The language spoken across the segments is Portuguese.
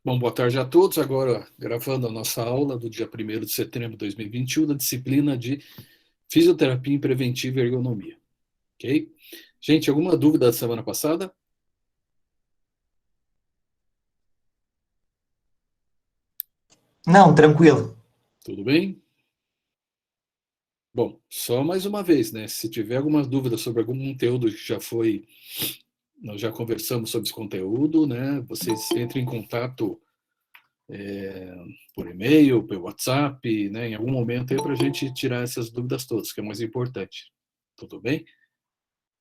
Bom, boa tarde a todos. Agora, gravando a nossa aula do dia 1º de setembro de 2021, da disciplina de Fisioterapia Preventiva e Ergonomia. Ok? Gente, alguma dúvida da semana passada? Não, tranquilo. Tudo bem? Bom, só mais uma vez, né? Se tiver alguma dúvida sobre algum conteúdo que nós já conversamos sobre esse conteúdo, né? Vocês entrem em contato por e-mail, pelo WhatsApp, né? Em algum momento aí para a gente tirar essas dúvidas todas, que é o mais importante. Tudo bem?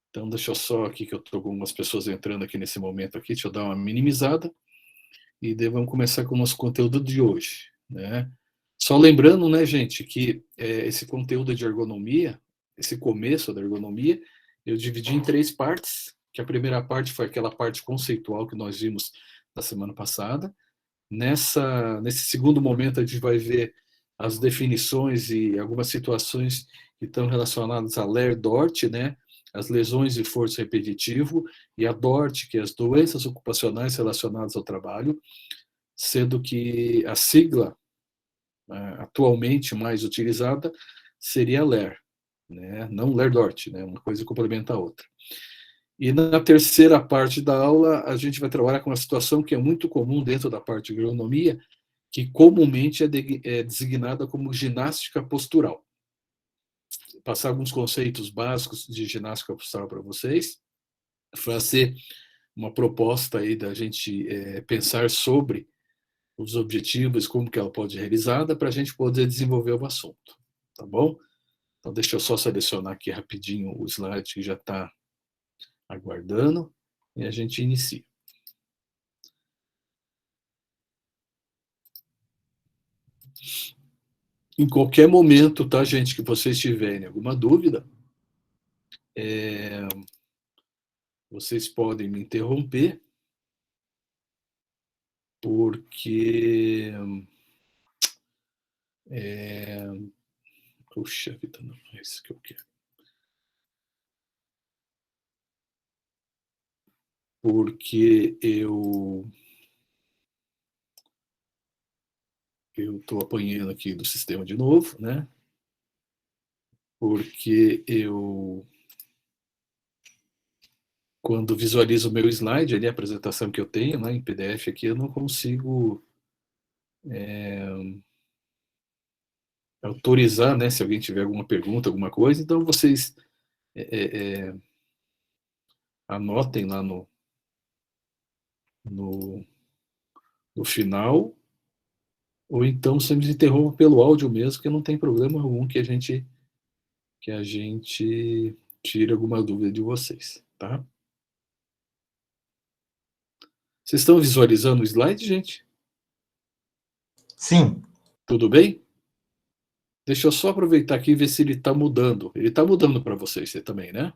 Então, deixa eu só aqui, que eu estou com algumas pessoas entrando aqui nesse momento aqui, deixa eu dar uma minimizada e daí vamos começar com o nosso conteúdo de hoje, né? Só lembrando, né, gente, que esse conteúdo de ergonomia, esse começo da ergonomia, eu dividi em 3 partes, que a primeira parte foi aquela parte conceitual que nós vimos na semana passada. Nesse segundo momento, a gente vai ver as definições e algumas situações que estão relacionadas a LER-DORT, né? As lesões de esforço repetitivo, e a DORT, que é as doenças ocupacionais relacionadas ao trabalho, sendo que a sigla atualmente mais utilizada seria LER, né? Não LER-DORT, né? Uma coisa complementa a outra. E na terceira parte da aula, a gente vai trabalhar com uma situação que é muito comum dentro da parte de ergonomia, que comumente é designada como ginástica postural. Passar alguns conceitos básicos de ginástica postural para vocês, fazer uma proposta aí da gente pensar sobre os objetivos, como que ela pode ser realizada, para a gente poder desenvolver o assunto, tá bom? Então, deixa eu só selecionar aqui rapidinho o slide que já está aguardando e a gente inicia. Em qualquer momento, tá, gente, que vocês tiverem alguma dúvida, vocês podem me interromper, porque puxa vida, não é isso que eu quero. Porque eu estou apanhando aqui do sistema de novo, né? Porque quando visualizo o meu slide, ali, a apresentação que eu tenho, né, em PDF aqui, eu não consigo autorizar, né, se alguém tiver alguma pergunta, alguma coisa, então vocês anotem lá no, no final, ou então você me interrompa pelo áudio mesmo, que não tem problema algum que a gente tire alguma dúvida de vocês, tá? Vocês estão visualizando o slide, gente? Sim, Tudo bem? Deixa eu só aproveitar aqui e ver se ele está mudando. Ele está mudando para vocês, você também, né?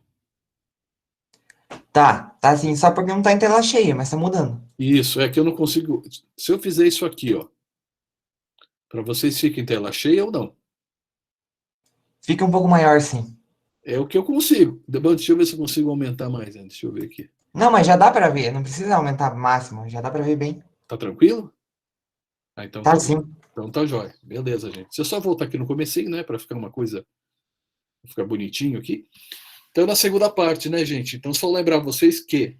tá sim, só porque não tá em tela cheia, mas tá mudando. Isso, é que eu não consigo. Se eu fizer isso aqui, ó, para vocês fica em tela cheia ou não? Fica um pouco maior, sim. É o que eu consigo. Deixa eu ver se eu consigo aumentar mais, né? Deixa eu ver aqui. Não, mas já dá pra ver, não precisa aumentar máximo, já dá pra ver bem. Tá tranquilo? Ah, então Tá tá bom. sim. Então tá jóia. Beleza, gente. Se eu só voltar aqui no comecinho, né, para ficar uma coisa, ficar bonitinho aqui. Então, na segunda parte, né, gente? Então, só lembrar vocês que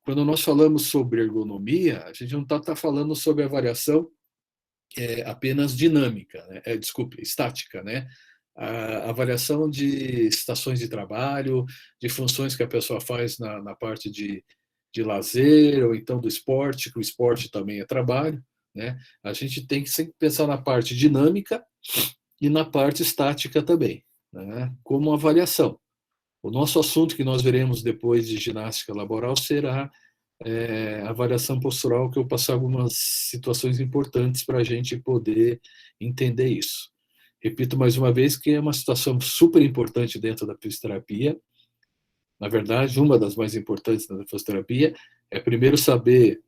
quando nós falamos sobre ergonomia, a gente não está falando sobre a variação apenas dinâmica, né? Desculpe, estática, né? A variação de estações de trabalho, de funções que a pessoa faz na parte de lazer ou então do esporte, que o esporte também é trabalho, né? A gente tem que sempre pensar na parte dinâmica e na parte estática também, né? Como avaliação. O nosso assunto que nós veremos depois de ginástica laboral será a variação postural, que eu passar algumas situações importantes para a gente poder entender isso. Repito mais uma vez que é uma situação super importante dentro da fisioterapia. Na verdade, uma das mais importantes da fisioterapia é primeiro saber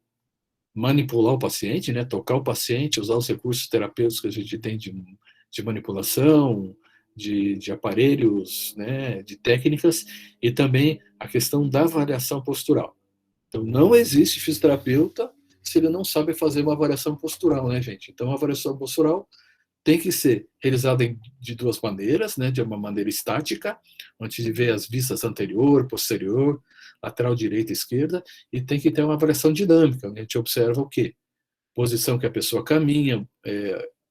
manipular o paciente, né? Tocar o paciente, usar os recursos terapêuticos que a gente tem de manipulação, de aparelhos, né? De técnicas, e também a questão da avaliação postural. Então, não existe fisioterapeuta se ele não sabe fazer uma avaliação postural, né, gente? Então, a avaliação postural tem que ser realizada de duas maneiras, né? De uma maneira estática, onde de ver as vistas anterior, posterior, lateral direita e esquerda, e tem que ter uma avaliação dinâmica, onde a gente observa o quê? Posição que a pessoa caminha,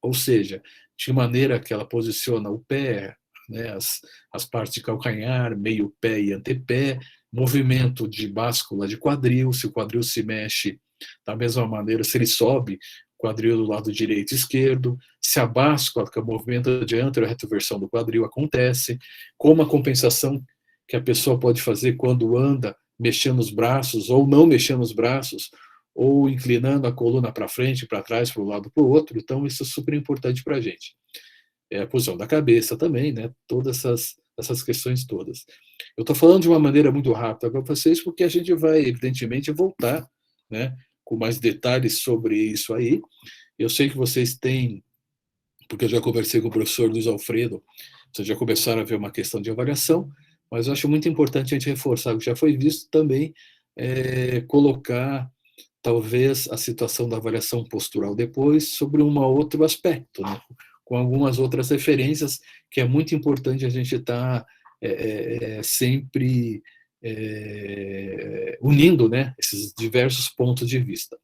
ou seja, de maneira que ela posiciona o pé, né, as partes de calcanhar, meio pé e antepé, movimento de báscula de quadril, se o quadril se mexe da mesma maneira, se ele sobe, quadril do lado direito e esquerdo, se a báscula, que é o movimento de antero-retroversão do quadril, acontece, como a compensação que a pessoa pode fazer quando anda mexendo os braços ou não mexendo os braços, ou inclinando a coluna para frente, para trás, para um lado, para o outro. Então, isso é super importante para a gente. A posição da cabeça também, né? Todas essas questões todas. Eu estou falando de uma maneira muito rápida para vocês, porque a gente vai, evidentemente, voltar, né, com mais detalhes sobre isso aí. Eu sei que vocês têm, porque eu já conversei com o professor Luiz Alfredo, vocês já começaram a ver uma questão de avaliação, mas eu acho muito importante a gente reforçar o que já foi visto também, colocar talvez a situação da avaliação postural depois sobre um outro aspecto, né? Com algumas outras referências que é muito importante a gente estar sempre unindo, né, esses diversos pontos de vista.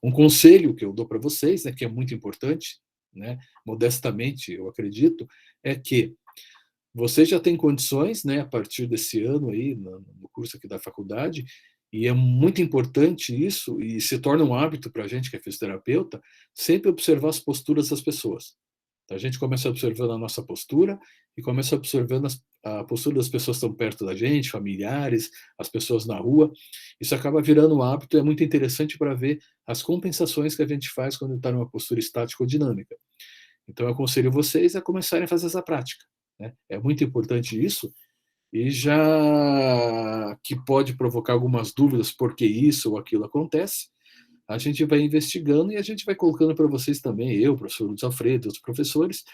Um conselho que eu dou para vocês, né, que é muito importante, né, modestamente eu acredito, é que você já tem condições, né, a partir desse ano aí, no curso aqui da faculdade, e é muito importante isso, e se torna um hábito para a gente que é fisioterapeuta, sempre observar as posturas das pessoas. Então, a gente começa observando a nossa postura e começa observando a postura das pessoas que estão perto da gente, familiares, as pessoas na rua. Isso acaba virando um hábito e é muito interessante para ver as compensações que a gente faz quando está numa postura estática ou dinâmica. Então, eu aconselho vocês a começarem a fazer essa prática, né? É muito importante isso, e já que pode provocar algumas dúvidas por que isso ou aquilo acontece, a gente vai investigando e a gente vai colocando para vocês também, eu, o professor Luiz Alfredo, os professores,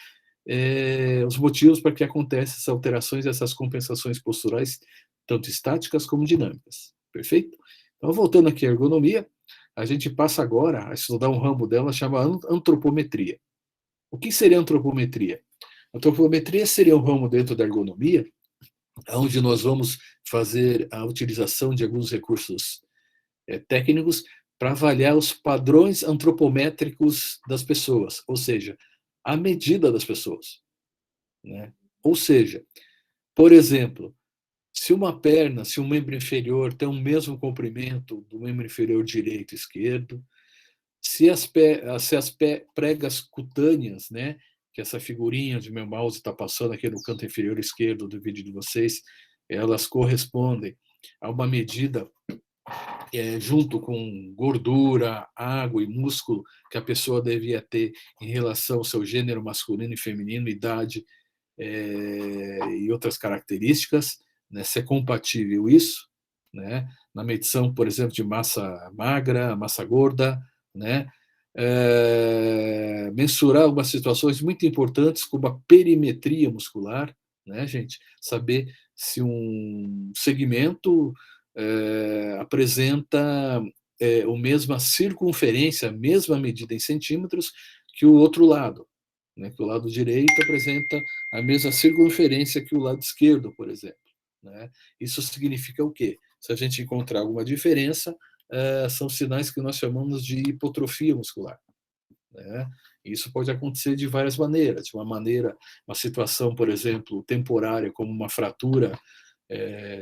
os motivos para que acontecem essas alterações, essas compensações posturais, tanto estáticas como dinâmicas. Perfeito? Então, voltando aqui à ergonomia, a gente passa agora a estudar um ramo dela chamado antropometria. O que seria antropometria? Antropometria seria um ramo dentro da ergonomia, onde nós vamos fazer a utilização de alguns recursos técnicos para avaliar os padrões antropométricos das pessoas, ou seja, a medida das pessoas, né? Ou seja, por exemplo, se uma perna, se um membro inferior tem o mesmo comprimento do membro inferior direito e esquerdo, se as pregas cutâneas, né, que essa figurinha de meu mouse está passando aqui no canto inferior esquerdo do vídeo de vocês, elas correspondem a uma medida junto com gordura, água e músculo que a pessoa devia ter em relação ao seu gênero masculino e feminino, idade e outras características, né, se é compatível isso, né, na medição, por exemplo, de massa magra, massa gorda, né, mensurar algumas situações muito importantes, como a perimetria muscular, né, gente? Saber se um segmento apresenta a mesma circunferência, a mesma medida em centímetros que o outro lado, né? Que o lado direito apresenta a mesma circunferência que o lado esquerdo, por exemplo, né? Isso significa o quê? Se a gente encontrar alguma diferença, são sinais que nós chamamos de hipotrofia muscular, né? Isso pode acontecer de várias maneiras. De uma situação, por exemplo, temporária, como uma fratura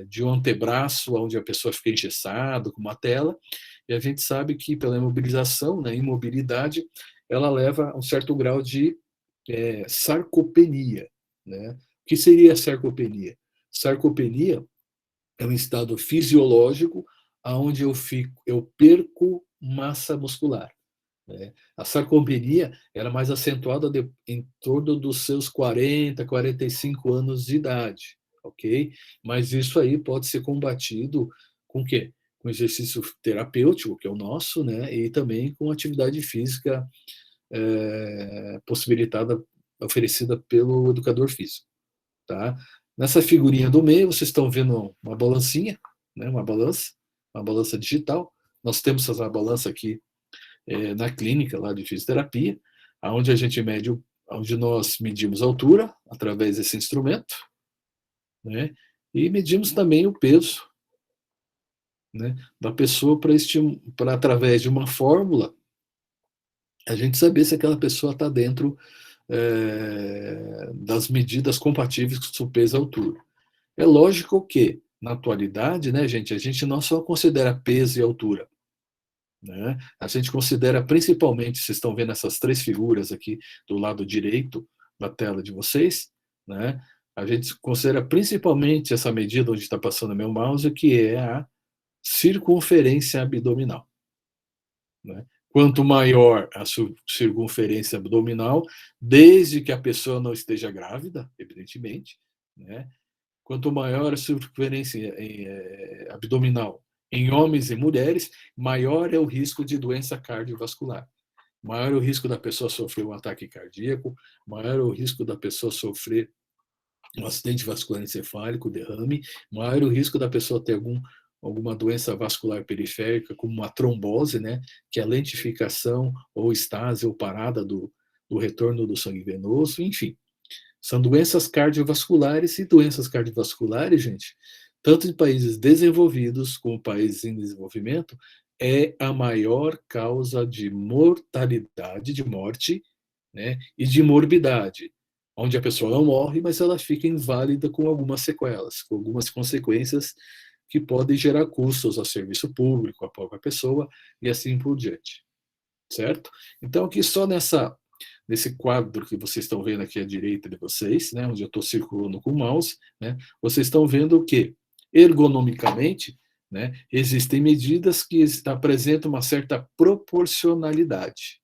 de um antebraço, onde a pessoa fica engessada, com uma tela, e a gente sabe que pela imobilização, né, imobilidade, ela leva a um certo grau de sarcopenia, né? O que seria a sarcopenia? Sarcopenia é um estado fisiológico onde eu perco massa muscular, né? A sarcopenia era mais acentuada em torno dos seus 40, 45 anos de idade, ok? Mas isso aí pode ser combatido com o quê? Com exercício terapêutico, que é o nosso, né? E também com atividade física possibilitada, oferecida pelo educador físico, tá? Nessa figurinha do meio, vocês estão vendo uma balancinha, né? Uma balança digital. Nós temos essa balança aqui na clínica lá de fisioterapia, onde a gente mede, onde nós medimos a altura através desse instrumento, né? E medimos também o peso, né, da pessoa para através de uma fórmula a gente saber se aquela pessoa está dentro das medidas compatíveis com seu peso e altura. É lógico que, na atualidade, né, gente, a gente não só considera peso e altura, né? A gente considera principalmente, vocês estão vendo essas três figuras aqui do lado direito da tela de vocês, né? A gente considera principalmente essa medida onde está passando meu mouse, que é a circunferência abdominal, né? Quanto maior a circunferência abdominal, desde que a pessoa não esteja grávida, evidentemente, né? Quanto maior a circunferência abdominal em homens e mulheres, maior é o risco de doença cardiovascular. Maior é o risco da pessoa sofrer um ataque cardíaco, maior é o risco da pessoa sofrer um acidente vascular encefálico, derrame, maior é o risco da pessoa ter alguma doença vascular periférica, como uma trombose, né, que é a lentificação ou estase ou parada do retorno do sangue venoso, enfim. São doenças cardiovasculares e doenças cardiovasculares, gente, tanto em países desenvolvidos como países em desenvolvimento, é a maior causa de mortalidade, de morte, né, e de morbidade, onde a pessoa não morre, mas ela fica inválida com algumas sequelas, com algumas consequências que podem gerar custos ao serviço público, à própria pessoa e assim por diante, certo? Então, aqui só nesse quadro que vocês estão vendo aqui à direita de vocês, né, onde eu estou circulando com o mouse, né, vocês estão vendo que, ergonomicamente, né, existem medidas que apresentam uma certa proporcionalidade,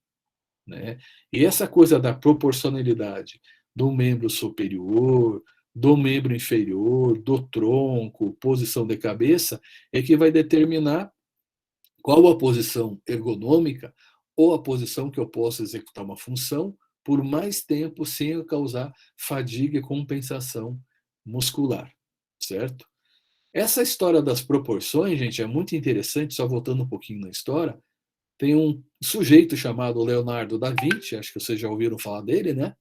né? E essa coisa da proporcionalidade do membro superior, do membro inferior, do tronco, posição de cabeça, é que vai determinar qual a posição ergonômica ou a posição que eu posso executar uma função por mais tempo sem causar fadiga e compensação muscular, certo? Essa história das proporções, gente, é muito interessante, só voltando um pouquinho na história, tem um sujeito chamado Leonardo da Vinci, acho que vocês já ouviram falar dele, né?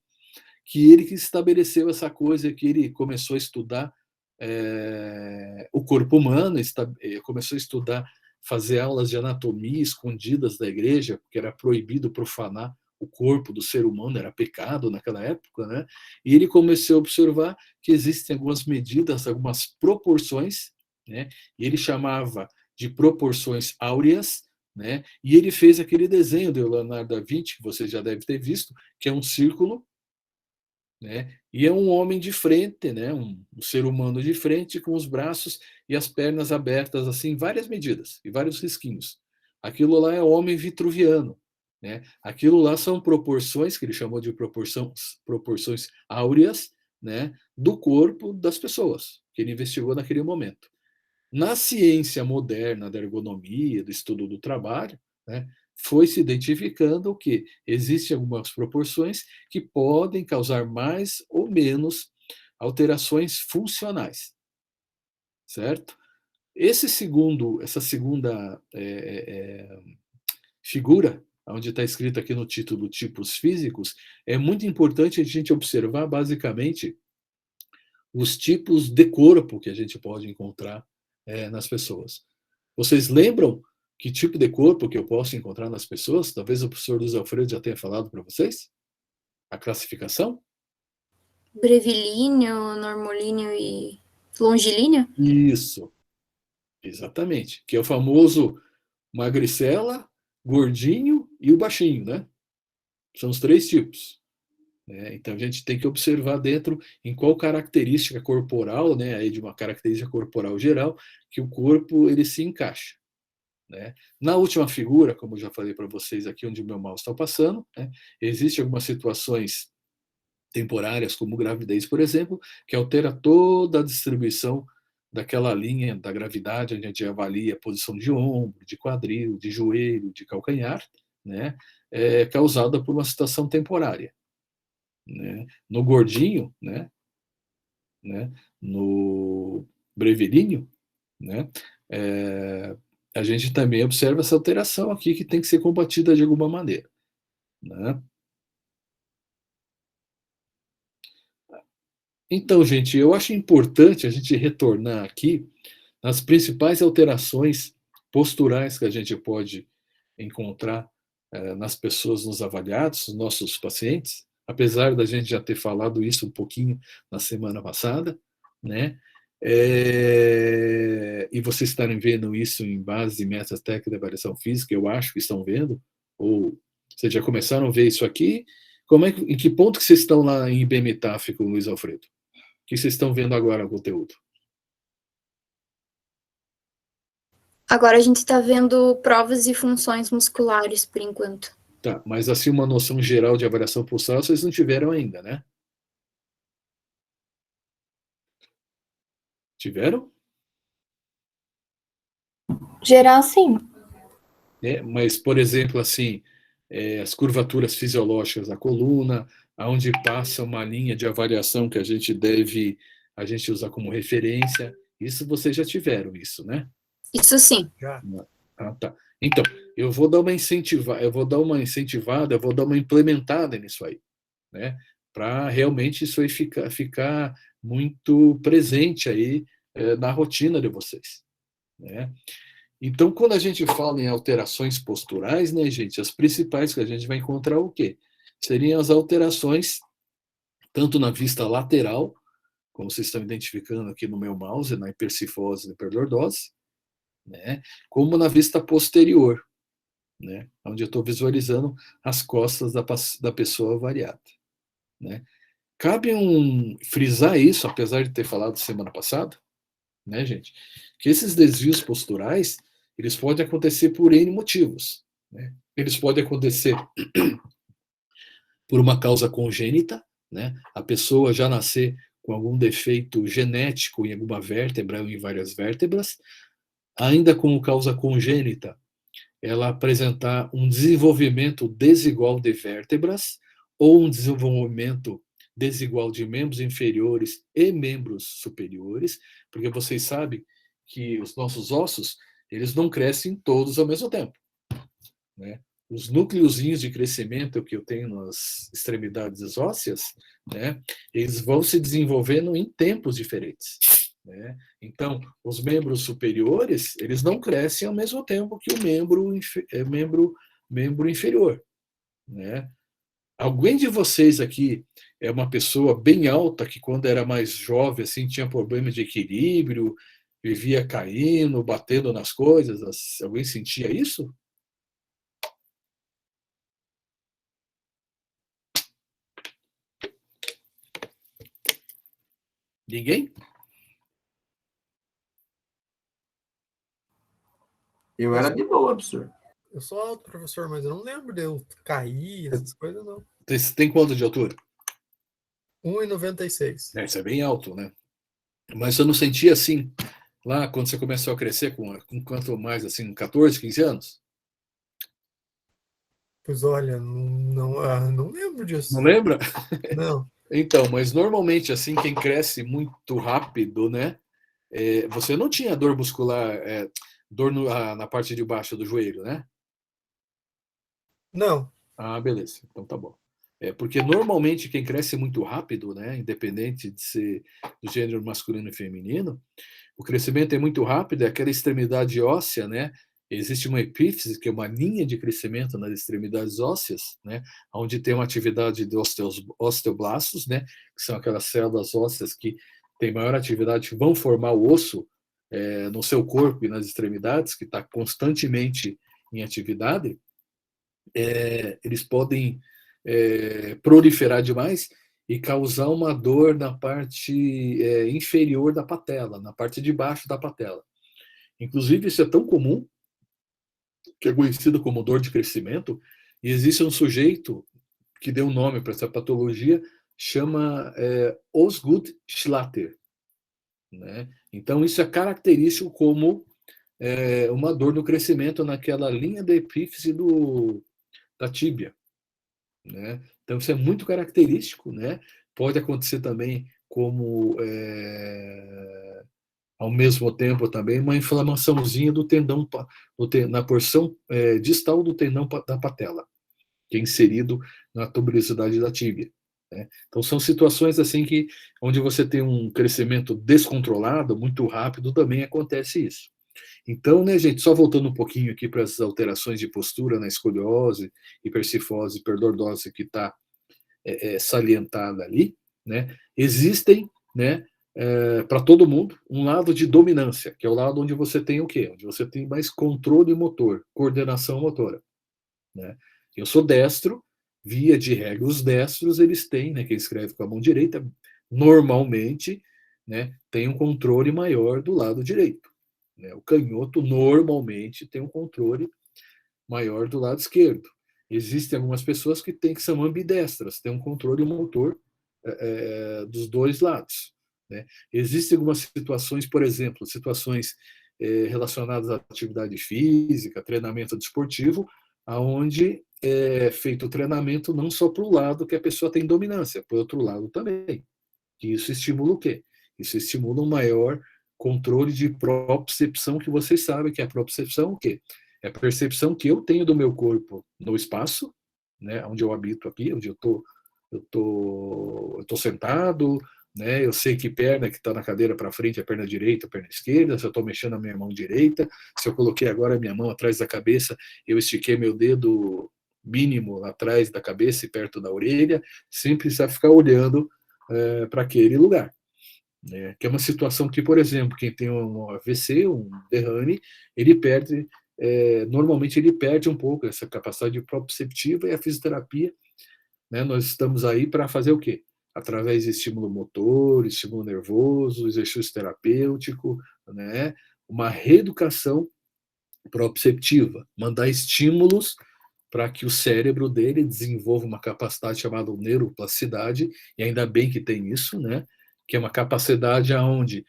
Que ele que estabeleceu essa coisa, que ele começou a estudar o corpo humano, começou a estudar, fazer aulas de anatomia escondidas da igreja, porque era proibido profanar o corpo do ser humano, era pecado naquela época, né? E ele começou a observar que existem algumas medidas, algumas proporções, né? E ele chamava de proporções áureas, né? E ele fez aquele desenho de Leonardo da Vinci, que você já deve ter visto, que é um círculo, né? E é um homem de frente, né? Um ser humano de frente, com os braços e as pernas abertas, assim, várias medidas e vários risquinhos. Aquilo lá é o homem vitruviano, né? Aquilo lá são proporções, que ele chamou de proporções áureas, né? Do corpo das pessoas, que ele investigou naquele momento. Na ciência moderna da ergonomia, do estudo do trabalho, né, foi se identificando que existem algumas proporções que podem causar mais ou menos alterações funcionais, certo? Essa segunda figura, onde está escrito aqui no título tipos físicos, é muito importante a gente observar basicamente os tipos de corpo que a gente pode encontrar nas pessoas. Vocês lembram que tipo de corpo que eu posso encontrar nas pessoas? Talvez o professor Luiz Alfredo já tenha falado para vocês. A classificação? Brevilíneo, normolíneo e longilíneo? Isso, exatamente. Que é o famoso magricela, gordinho e o baixinho, né? São os três tipos. Né? Então a gente tem que observar dentro em qual característica corporal, né, aí de uma característica corporal geral, que o corpo ele se encaixa. Né? Na última figura, como eu já falei para vocês aqui, onde o meu mouse está passando, né, existem algumas situações temporárias, como gravidez, por exemplo, que altera toda a distribuição daquela linha da gravidade, onde a gente avalia a posição de ombro, de quadril, de joelho, de calcanhar, né, causada por uma situação temporária. Né? No gordinho, né, no brevilíneo, né, a gente também observa essa alteração aqui que tem que ser combatida de alguma maneira, né? Então, gente, eu acho importante a gente retornar aqui nas principais alterações posturais que a gente pode encontrar nas pessoas, nos avaliados, nos nossos pacientes, apesar da gente já ter falado isso um pouquinho na semana passada, né? E vocês estarem vendo isso em base de metas técnicas de avaliação física, eu acho que estão vendo, ou vocês já começaram a ver isso aqui? Em que ponto que vocês estão lá em IBMTAF com o Luiz Alfredo? O que vocês estão vendo agora no conteúdo? Agora a gente está vendo provas e funções musculares, por enquanto. Tá, mas assim, uma noção geral de avaliação pulsar vocês não tiveram ainda, né? Tiveram? Geral, sim. Mas, por exemplo, assim, as curvaturas fisiológicas da coluna, aonde passa uma linha de avaliação que a gente usar como referência, isso vocês já tiveram isso, né? Isso sim. Já. Ah, tá. Então, eu vou dar uma incentivada, eu vou dar uma implementada nisso aí, né? Para realmente isso aí ficar muito presente aí na rotina de vocês, né? Então, quando a gente fala em alterações posturais, né, gente, as principais que a gente vai encontrar o quê? Seriam as alterações tanto na vista lateral, como vocês estão identificando aqui no meu mouse, na hipercifose e hiperdordose, né, como na vista posterior, né, onde eu estou visualizando as costas da pessoa variada, né. Cabe frisar isso, apesar de ter falado semana passada, né, gente, que esses desvios posturais, eles podem acontecer por N motivos, né. Eles podem acontecer por uma causa congênita, né, a pessoa já nascer com algum defeito genético em alguma vértebra ou em várias vértebras, ainda como causa congênita, ela apresentar um desenvolvimento desigual de vértebras ou um desenvolvimento desigual de membros inferiores e membros superiores, porque vocês sabem que os nossos ossos, eles não crescem todos ao mesmo tempo, né? Os núcleozinhos de crescimento que eu tenho nas extremidades ósseas, né, eles vão se desenvolvendo em tempos diferentes, né? Então, os membros superiores, eles não crescem ao mesmo tempo que o membro inferior, né? Alguém de vocês aqui é uma pessoa bem alta que quando era mais jovem assim tinha problemas de equilíbrio, vivia caindo, batendo nas coisas? Alguém sentia isso? Ninguém? Eu era de boa, professor. Eu sou alto, professor, mas eu não lembro de eu cair, essas coisas, não. Você tem quanto de altura? 1,96. Isso é bem alto, né? Mas eu não sentia assim, lá quando você começou a crescer, com quanto mais, assim, 14, 15 anos? Pois olha, não lembro disso. Não lembra? Não. Então, mas normalmente, assim, quem cresce muito rápido, né? Você não tinha dor muscular, dor na parte de baixo do joelho, né? Não. Ah, beleza. Então tá bom. Porque normalmente quem cresce muito rápido, né, independente de ser do gênero masculino e feminino, o crescimento é muito rápido, é aquela extremidade óssea, né? Existe uma epífise, que é uma linha de crescimento nas extremidades ósseas, né, onde tem uma atividade de osteoblastos, né, que são aquelas células ósseas que têm maior atividade, que vão formar o osso no seu corpo e nas extremidades, que está constantemente em atividade. Eles podem proliferar demais e causar uma dor na parte inferior da patela, na parte de baixo da patela. Inclusive, isso é tão comum, que é conhecido como dor de crescimento, e existe um sujeito que deu um nome para essa patologia, chama Osgood-Schlatter, né? Então, isso é característico como uma dor no crescimento naquela linha da epífise da tíbia, né? Então, isso é muito característico, né? Pode acontecer também como ao mesmo tempo também uma inflamaçãozinha do tendão, na porção distal do tendão da patela, que é inserido na tuberosidade da tíbia. Né? Então, são situações assim onde você tem um crescimento descontrolado, muito rápido, também acontece isso. Então, né, gente, só voltando um pouquinho aqui para as alterações de postura na escoliose, hipercifose, hiperdordose que está salientada ali, né, existem, né, para todo mundo, um lado de dominância, que é o lado onde você tem o quê? Onde você tem mais controle motor, coordenação motora. Né? Eu sou destro, via de regra, os destros, eles têm, né, quem escreve com a mão direita, normalmente, né, tem um controle maior do lado direito. Né? O canhoto, normalmente, tem um controle maior do lado esquerdo. Existem algumas pessoas que são ambidestras, têm um controle motor dos dois lados. Né? Existem algumas situações, por exemplo, situações relacionadas à atividade física, treinamento desportivo, aonde é feito o treinamento não só para o lado que a pessoa tem dominância, para o outro lado também. Que isso estimula o quê? Isso estimula um maior controle de propriocepção, que vocês sabem que a propriocepção o quê? É a percepção que eu tenho do meu corpo no espaço, né, onde eu habito aqui, onde eu tô sentado, né, eu sei que perna que está na cadeira para frente é a perna direita, a perna esquerda, se eu estou mexendo a minha mão direita, se eu coloquei agora a minha mão atrás da cabeça, eu estiquei meu dedo mínimo atrás da cabeça e perto da orelha, sem precisar ficar olhando para aquele lugar. Que é uma situação que, por exemplo, quem tem um AVC, um derrame, ele perde, normalmente ele perde um pouco essa capacidade proprioceptiva, e a fisioterapia, né, nós estamos aí para fazer o quê? Através de estímulo motor, estímulo nervoso, exercício terapêutico, né, uma reeducação proprioceptiva, mandar estímulos para que o cérebro dele desenvolva uma capacidade chamada neuroplasticidade, e ainda bem que tem isso, né? Que é uma capacidade onde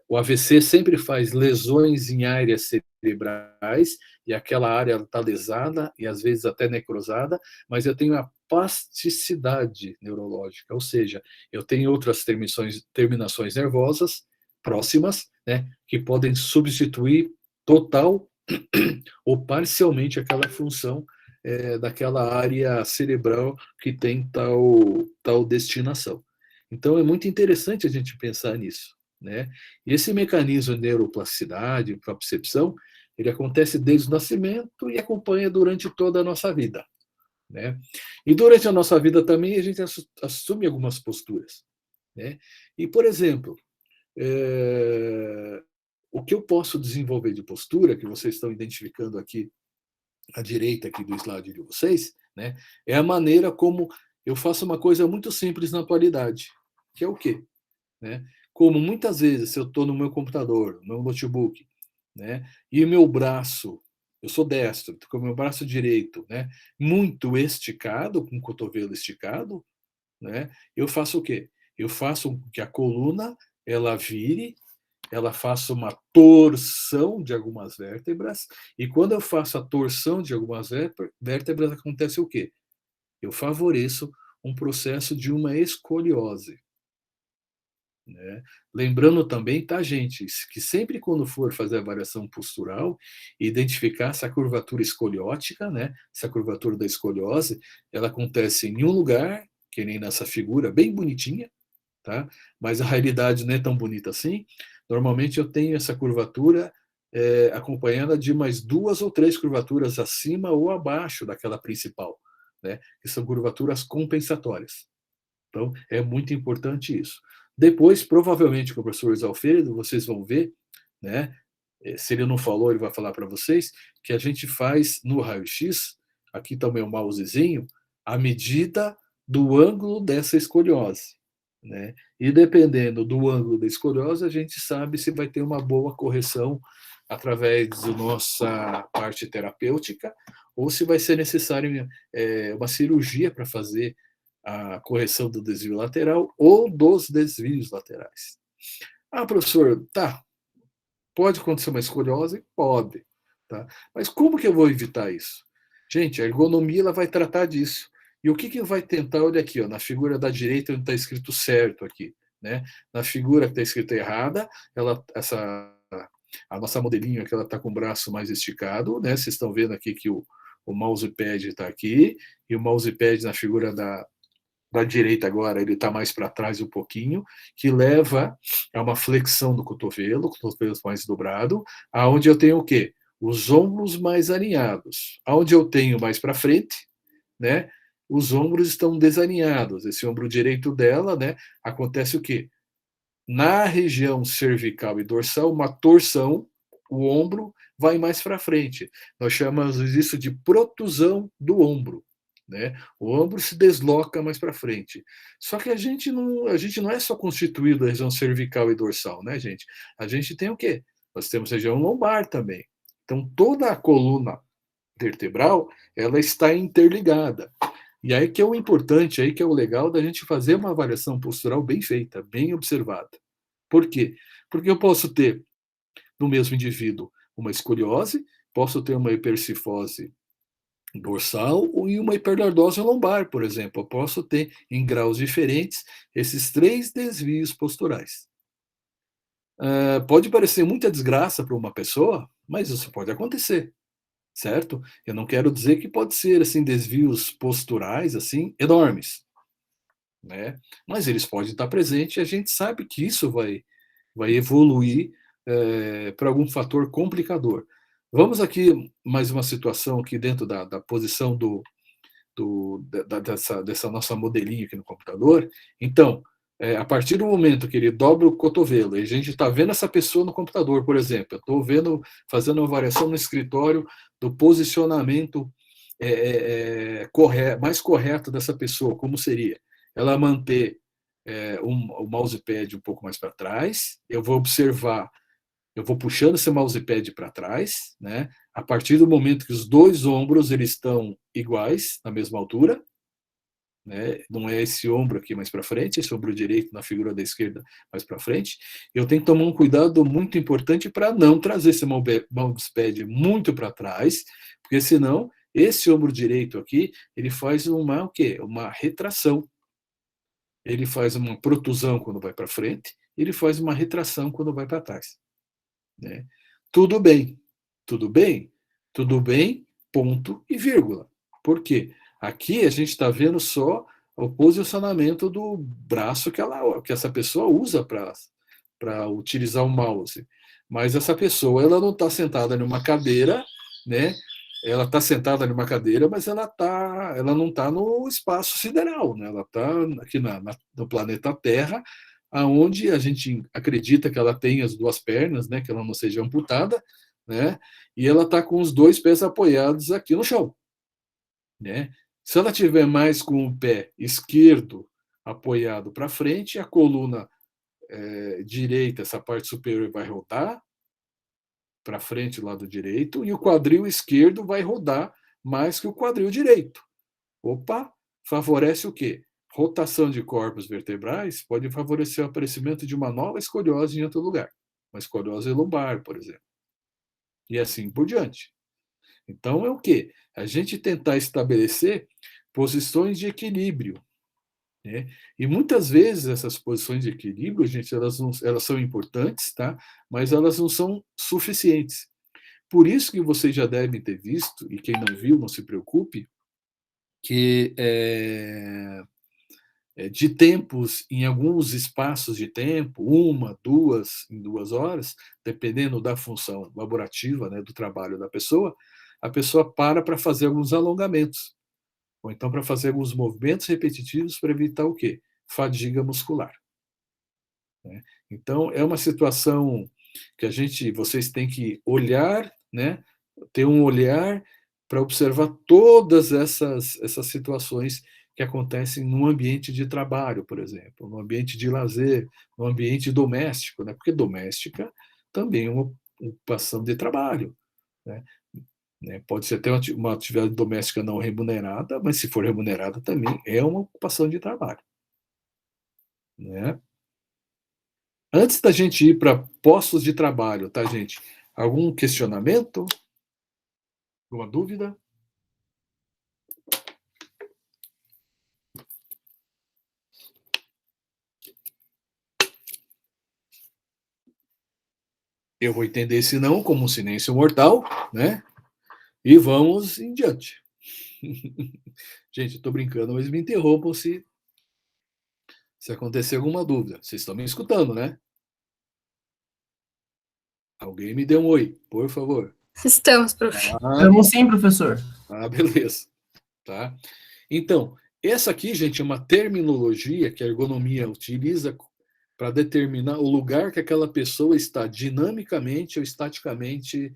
o AVC sempre faz lesões em áreas cerebrais, e aquela área está lesada, e às vezes até necrosada, mas eu tenho a plasticidade neurológica, ou seja, eu tenho outras terminações nervosas próximas, né, que podem substituir total ou parcialmente aquela função daquela área cerebral que tem tal destinação. Então, é muito interessante a gente pensar nisso. Né? E esse mecanismo de neuroplasticidade, propriocepção, ele acontece desde o nascimento e acompanha durante toda a nossa vida. Né? E durante a nossa vida também a gente assume algumas posturas. Né? E, por exemplo, o que eu posso desenvolver de postura, que vocês estão identificando aqui à direita aqui do slide de vocês, né, é a maneira como eu faço uma coisa muito simples na atualidade, que é o quê? Né? Como muitas vezes, se eu estou no meu computador, no meu notebook, né, e o meu braço, eu sou destro, com o meu braço direito, né, muito esticado, com o cotovelo esticado, né, eu faço o quê? Eu faço que a coluna ela vire, ela faça uma torção de algumas vértebras, e quando eu faço a torção de algumas vértebras, acontece o quê? Eu favoreço um processo de uma escoliose. Né? Lembrando também, tá, gente, que sempre quando for fazer a variação postural, identificar essa curvatura escoliótica, né? Essa curvatura da escoliose, ela acontece em um lugar, que nem nessa figura, bem bonitinha, tá? Mas a realidade não é tão bonita assim. Normalmente eu tenho essa curvatura acompanhada de mais 2 ou 3 curvaturas acima ou abaixo daquela principal, né? Que são curvaturas compensatórias. Então, é muito importante isso. Depois, provavelmente, com o professor Alfredo, vocês vão ver, né? Se ele não falou, ele vai falar para vocês, que a gente faz no raio-x, aqui está o meu mousezinho, a medida do ângulo dessa escoliose. Né? E dependendo do ângulo da escoliose, a gente sabe se vai ter uma boa correção através da nossa parte terapêutica, ou se vai ser necessário uma cirurgia para fazer a correção do desvio lateral ou dos desvios laterais. Ah, professor, tá, pode acontecer uma escoliose? Pode. Tá? Mas como que eu vou evitar isso? Gente, a ergonomia ela vai tratar disso. E o que vai tentar? Olha aqui, ó, na figura da direita, onde está escrito certo aqui. né? Na figura que está escrita errada, a nossa modelinho aqui, ela está com o braço mais esticado, né? Vocês estão vendo aqui que o mousepad está aqui, e o mousepad na figura da direita agora, ele está mais para trás um pouquinho, que leva a uma flexão do cotovelo, o cotovelo mais dobrado, aonde eu tenho o quê? Os ombros mais alinhados. Aonde eu tenho mais para frente, né? Os ombros estão desalinhados. Esse ombro direito dela, né? Acontece o quê? Na região cervical e dorsal, uma torção, o ombro vai mais para frente. Nós chamamos isso de protusão do ombro. Né? O ombro se desloca mais para frente. Só que a gente não é só constituído da região cervical e dorsal, né, gente? A gente tem o quê? Nós temos região lombar também. Então, toda a coluna vertebral, ela está interligada. E aí que é o importante, aí que é o legal da gente fazer uma avaliação postural bem feita, bem observada. Por quê? Porque eu posso ter, no mesmo indivíduo, uma escoliose, posso ter uma hipercifose dorsal e uma hiperdardose lombar, por exemplo. Eu posso ter, em graus diferentes, esses 3 desvios posturais. Pode parecer muita desgraça para uma pessoa, mas isso pode acontecer, certo? Eu não quero dizer que pode ser assim desvios posturais assim enormes, né? Mas eles podem estar presentes e a gente sabe que isso vai evoluir para algum fator complicador. Vamos aqui mais uma situação aqui dentro da posição dessa nossa modelinho aqui no computador. Então, a partir do momento que ele dobra o cotovelo, e a gente está vendo essa pessoa no computador, por exemplo, eu estou fazendo uma variação no escritório do posicionamento mais correto dessa pessoa, como seria? Ela manter o mousepad um pouco mais para trás, eu vou observar, eu vou puxando esse mousepad para trás, né? A partir do momento que os 2 ombros eles estão iguais, na mesma altura, né? Não é esse ombro aqui mais para frente, esse ombro direito na figura da esquerda mais para frente, eu tenho que tomar um cuidado muito importante para não trazer esse mousepad muito para trás, porque senão esse ombro direito aqui, ele faz o quê? Uma retração. Ele faz uma protusão quando vai para frente, ele faz uma retração quando vai para trás. Né? Tudo bem, tudo bem, tudo bem, ponto e vírgula. Por quê? Aqui a gente está vendo só o posicionamento do braço que essa pessoa usa para utilizar o mouse. Mas essa pessoa ela não está sentada numa cadeira, né? Ela está sentada numa cadeira, mas ela não está no espaço sideral, né? Ela está aqui no planeta Terra, aonde a gente acredita que ela tem as 2 pernas, né? Que ela não seja amputada, né? E ela está com os 2 pés apoiados aqui no chão, né? Se ela tiver mais com o pé esquerdo apoiado para frente, a coluna direita, essa parte superior vai rodar para frente, lado direito, e o quadril esquerdo vai rodar mais que o quadril direito. Opa, favorece o quê? Rotação de corpos vertebrais pode favorecer o aparecimento de uma nova escoliose em outro lugar, uma escoliose lombar, por exemplo. E assim por diante. Então é o quê? A gente tentar estabelecer posições de equilíbrio. Né? E muitas vezes essas posições de equilíbrio, gente, elas são importantes, tá? Mas elas não são suficientes. Por isso que vocês já devem ter visto, e quem não viu, não se preocupe, que de tempos, em alguns espaços de tempo, 1, 2, em 2 horas, dependendo da função laborativa, né, do trabalho da pessoa, a pessoa para fazer alguns alongamentos, ou então para fazer alguns movimentos repetitivos para evitar o quê? Fadiga muscular. Né? Então, é uma situação que vocês têm que olhar, né, ter um olhar para observar todas essas situações que acontecem no ambiente de trabalho, por exemplo, no ambiente de lazer, no ambiente doméstico, né? Porque doméstica também é uma ocupação de trabalho. Né? Pode ser até uma atividade doméstica não remunerada, mas se for remunerada também é uma ocupação de trabalho. Né? Antes da gente ir para postos de trabalho, tá, gente? Algum questionamento? Alguma dúvida? Eu vou entender esse não como um silêncio mortal, né? E vamos em diante. Gente, estou brincando, mas me interrompam se acontecer alguma dúvida. Vocês estão me escutando, né? Alguém me dê um oi, por favor. Estamos, prof. Estamos sim, professor. Beleza. Tá? Então, essa aqui, gente, é uma terminologia que a ergonomia utiliza para determinar o lugar que aquela pessoa está dinamicamente ou estaticamente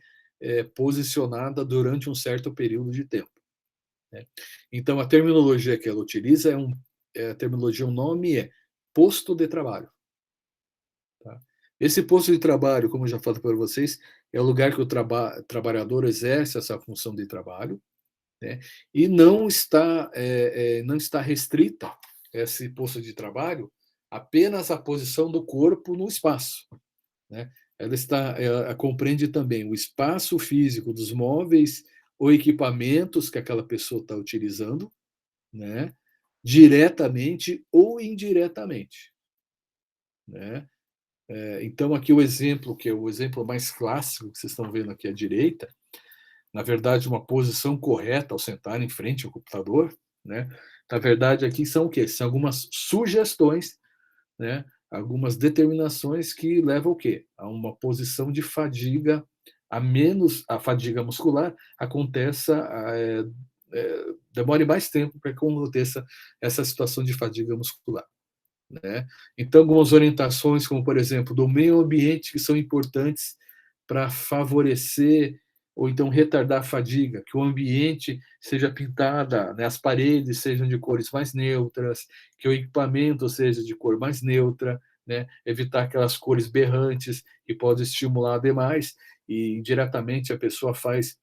posicionada durante um certo período de tempo. Né? Então, a terminologia que ela utiliza a terminologia, o nome é posto de trabalho. Tá? Esse posto de trabalho, como eu já falei para vocês, é o lugar que o trabalhador exerce essa função de trabalho, né? E não está restrita esse posto de trabalho apenas à posição do corpo no espaço, né? Ela compreende também o espaço físico dos móveis ou equipamentos que aquela pessoa está utilizando, né? Diretamente ou indiretamente, né? Então, aqui o exemplo, que é o exemplo mais clássico que vocês estão vendo aqui à direita, na verdade, uma posição correta ao sentar em frente ao computador, né? Na verdade, aqui são o quê? São algumas sugestões, né? Algumas determinações que levam ao quê? A uma posição de fadiga, a fadiga muscular aconteça, demore mais tempo para que aconteça essa situação de fadiga muscular. Né? Então, algumas orientações, como, por exemplo, do meio ambiente, que são importantes para favorecer ou então retardar a fadiga, que o ambiente seja pintada, né, as paredes sejam de cores mais neutras, que o equipamento seja de cor mais neutra, né, evitar aquelas cores berrantes que podem estimular demais e indiretamente a pessoa faz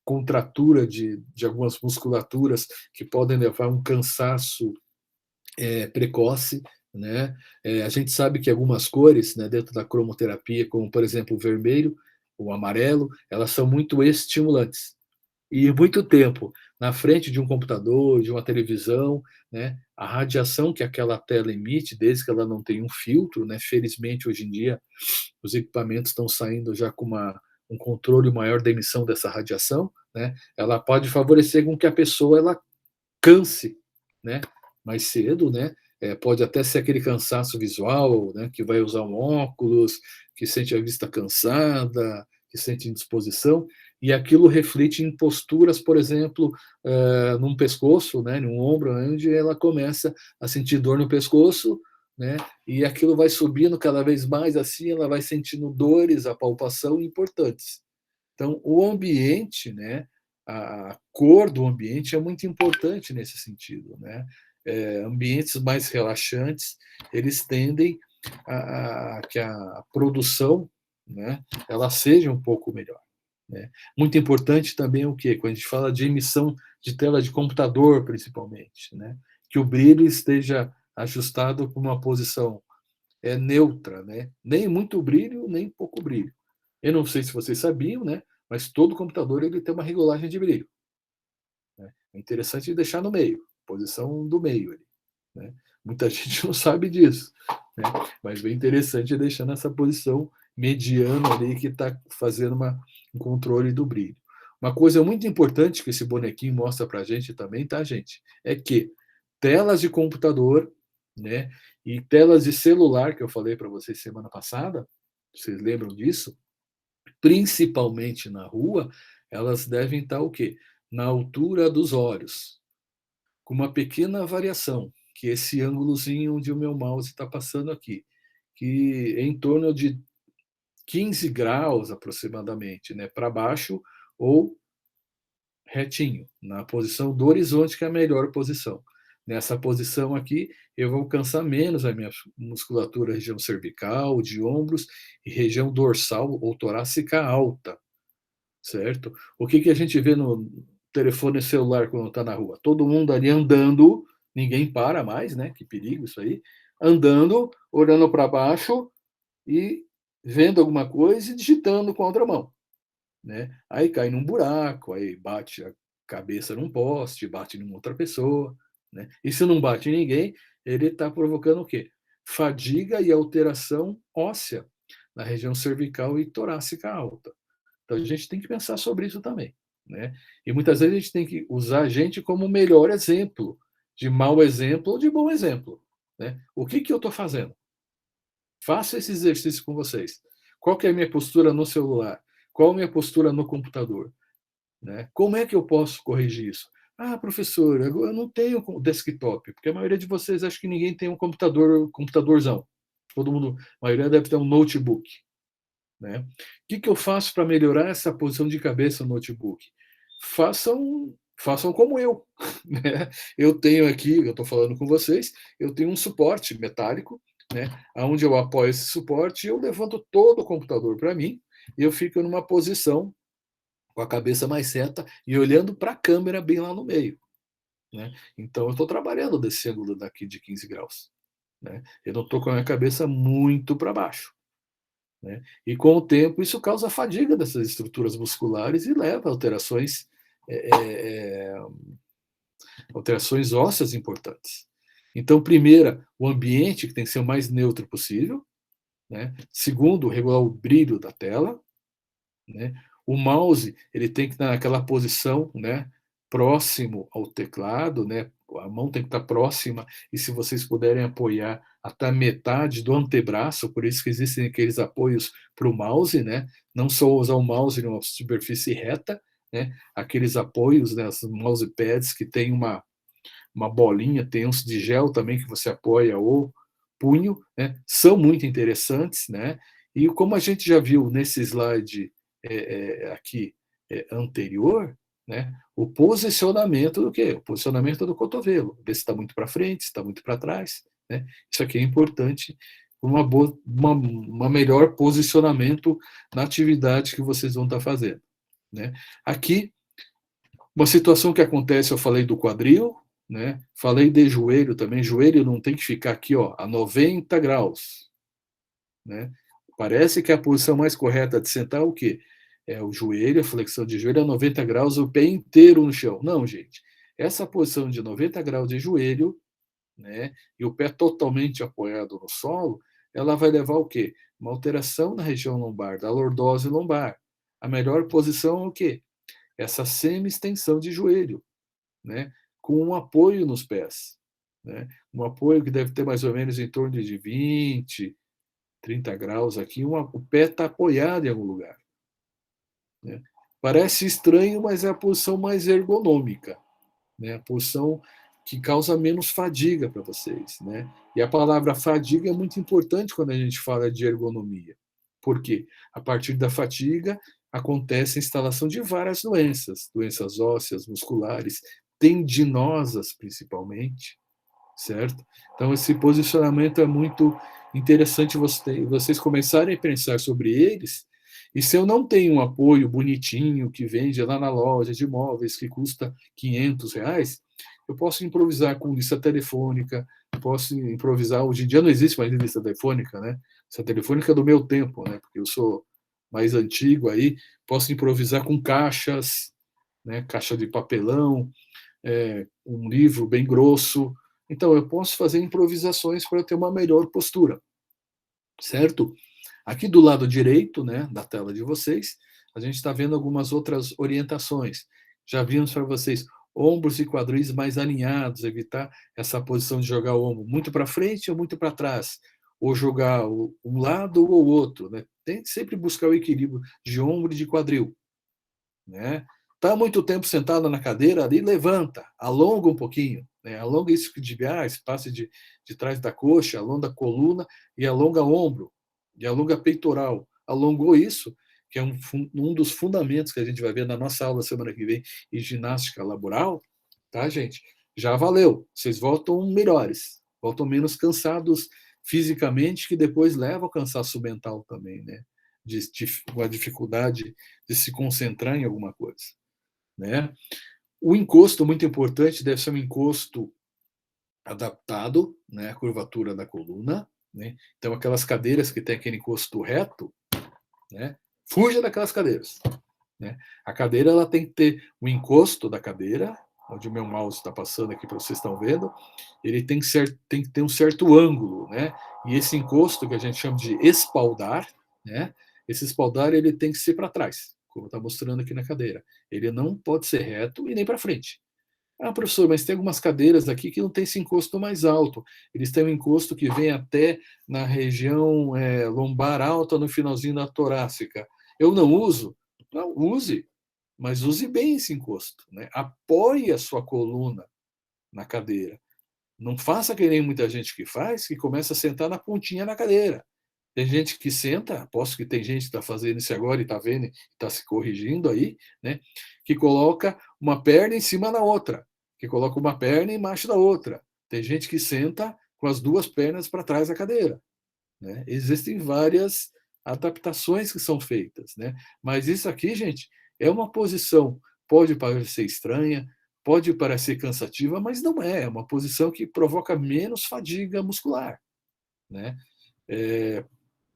contratura de algumas musculaturas que podem levar a um cansaço precoce, né? A gente sabe que algumas cores, né, dentro da cromoterapia, como por exemplo o vermelho, o amarelo, elas são muito estimulantes. E muito tempo na frente de um computador, de uma televisão, né, a radiação que aquela tela emite, desde que ela não tenha um filtro, né, felizmente hoje em dia os equipamentos estão saindo já com um controle maior da emissão dessa radiação, né, ela pode favorecer com que a pessoa ela canse, né, mais cedo, né? Pode até ser aquele cansaço visual, né? Que vai usar um óculos, que sente a vista cansada, que sente indisposição, e aquilo reflete em posturas, por exemplo, num pescoço, né? Num ombro, onde ela começa a sentir dor no pescoço, né? E aquilo vai subindo cada vez mais, assim, ela vai sentindo dores, a palpação importantes. Então, o ambiente, né? A cor do ambiente é muito importante nesse sentido, né? Ambientes mais relaxantes, eles tendem a que a produção, né, ela seja um pouco melhor. Né? Muito importante também o quê? Quando a gente fala de emissão de tela de computador, principalmente, né? Que o brilho esteja ajustado para uma posição neutra, né? Nem muito brilho, nem pouco brilho. Eu não sei se vocês sabiam, né? Mas todo computador ele tem uma regulagem de brilho. Né? É interessante deixar no meio, posição do meio. Né? Muita gente não sabe disso, né? Mas bem interessante deixar nessa posição mediana ali que está fazendo um controle do brilho. Uma coisa muito importante que esse bonequinho mostra para a gente também, tá, gente? É que telas de computador, né, e telas de celular, que eu falei para vocês semana passada, vocês lembram disso? Principalmente na rua, elas devem estar o quê? Na altura dos olhos, com uma pequena variação, que é esse ângulozinho onde o meu mouse está passando aqui, que é em torno de 15 graus aproximadamente, né, para baixo ou retinho, na posição do horizonte, que é a melhor posição. Nessa posição aqui, eu vou alcançar menos a minha musculatura, região cervical, de ombros e região dorsal ou torácica alta, certo? O que a gente vê no telefone celular quando está na rua? Todo mundo ali andando, ninguém para mais, né? Que perigo isso aí. Andando, olhando para baixo e vendo alguma coisa e digitando com a outra mão. Né? Aí cai num buraco, aí bate a cabeça num poste, bate em outra pessoa. Né? E se não bate em ninguém, ele está provocando o quê? Fadiga e alteração óssea. na região cervical e torácica alta. Então, a gente tem que pensar sobre isso também, né? E muitas vezes a gente tem que usar a gente como o melhor exemplo, de mau exemplo ou de bom exemplo, né? O que eu estou fazendo? Faço esse exercício com vocês. Qual que é a minha postura no celular? Qual a minha postura no computador? Né? Como é que eu posso corrigir isso? Ah, professor, eu não tenho desktop, porque a maioria de vocês acha que ninguém tem um computadorzão. Todo mundo, a maioria deve ter um notebook. Né? O que eu faço para melhorar essa posição de cabeça no notebook? Façam como eu. Né? Eu tenho aqui, eu estou falando com vocês, eu tenho um suporte metálico, né? Onde eu apoio esse suporte, eu levanto todo o computador para mim e eu fico numa posição com a cabeça mais reta e olhando para a câmera bem lá no meio. Né? Então, eu estou trabalhando desse ângulo daqui de 15 graus. Né? Eu não estou com a minha cabeça muito para baixo. Né? E, com o tempo, isso causa fadiga dessas estruturas musculares e leva a alterações ósseas importantes. Então, primeira, o ambiente, que tem que ser o mais neutro possível. Né? Segundo, regular o brilho da tela. Né? O mouse, ele tem que estar naquela posição, né, próximo ao teclado, né? A mão tem que estar próxima, e se vocês puderem apoiar até metade do antebraço, por isso que existem aqueles apoios para o mouse, né? Não só usar o mouse numa superfície reta, né? Aqueles apoios, né, os mousepads que tem uma bolinha, tem uns de gel também que você apoia o punho, né? São muito interessantes, né? E como a gente já viu nesse slide aqui anterior, né? O posicionamento do quê? O posicionamento do cotovelo. Ver se está muito para frente, se está muito para trás. Né? Isso aqui é importante, uma melhor posicionamento na atividade que vocês vão estar fazendo. Né? Aqui, uma situação que acontece, eu falei do quadril, né? Falei de joelho também. Joelho não tem que ficar aqui, ó, a 90 graus. Né? Parece que a posição mais correta de sentar é o quê? É o joelho, a flexão de joelho a 90 graus, o pé inteiro no chão. Não, gente. Essa posição de 90 graus de joelho, né, e o pé totalmente apoiado no solo, ela vai levar o quê? Uma alteração na região lombar, da lordose lombar. A melhor posição é o quê? Essa semi-extensão de joelho, né, com um apoio nos pés. Né, um apoio que deve ter mais ou menos em torno de 20, 30 graus aqui, o pé está apoiado em algum lugar. Né? Parece estranho, mas é a posição mais ergonômica, né? A posição que causa menos fadiga para vocês. Né? E a palavra fadiga é muito importante quando a gente fala de ergonomia. Por quê? A partir da fadiga acontece a instalação de várias doenças ósseas, musculares, tendinosas principalmente, certo? Então, esse posicionamento é muito interessante vocês começarem a pensar sobre eles. E se eu não tenho um apoio bonitinho que vende lá na loja de imóveis que custa R$500, eu posso improvisar com lista telefônica, posso improvisar. Hoje em dia não existe mais lista telefônica, né? Lista telefônica é do meu tempo, né? Porque eu sou mais antigo aí. Posso improvisar com caixas, né? Caixa de papelão, um livro bem grosso. Então, eu posso fazer improvisações para ter uma melhor postura, certo? Aqui do lado direito, né, da tela de vocês, a gente está vendo algumas outras orientações. Já vimos para vocês ombros e quadris mais alinhados, evitar essa posição de jogar o ombro muito para frente ou muito para trás, ou jogar um lado ou o outro. Né? Tem que sempre buscar o equilíbrio de ombro e de quadril. Né? Está muito tempo sentado na cadeira, ali levanta, alonga um pouquinho, né? Alonga isso de espaço de trás da coxa, alonga a coluna e alonga o ombro, e alonga peitoral. Alongou isso, que é um dos fundamentos que a gente vai ver na nossa aula semana que vem em ginástica laboral, tá, gente? Já valeu. Vocês voltam melhores, voltam menos cansados fisicamente, que depois leva ao cansaço mental também, né? Com a dificuldade de se concentrar em alguma coisa. Né? O encosto, muito importante, deve ser um encosto adaptado, né, à curvatura da coluna. Né? Então, aquelas cadeiras que tem aquele encosto reto, né, fuja daquelas cadeiras. Né? A cadeira ela tem que ter o encosto da cadeira, onde o meu mouse está passando aqui para vocês estão vendo, ele tem que ter um certo ângulo. Né? E esse encosto, que a gente chama de espaldar, né? Esse espaldar ele tem que ser para trás, como está mostrando aqui na cadeira. Ele não pode ser reto e nem para frente. Ah, professor, mas tem algumas cadeiras aqui que não tem esse encosto mais alto. Eles têm um encosto que vem até na região lombar alta, no finalzinho da torácica. Eu não uso? Não, use, mas use bem esse encosto, né? Apoie a sua coluna na cadeira. Não faça que nem muita gente que faz, que começa a sentar na pontinha da cadeira. Tem gente que senta, aposto que tem gente que está fazendo isso agora e está vendo, está se corrigindo aí, né? Que coloca uma perna em cima da outra, que coloca uma perna embaixo da outra. Tem gente que senta com as duas pernas para trás da cadeira, né? Existem várias adaptações que são feitas, né? Mas isso aqui, gente, é uma posição, pode parecer estranha, pode parecer cansativa, mas não é. É uma posição que provoca menos fadiga muscular, né?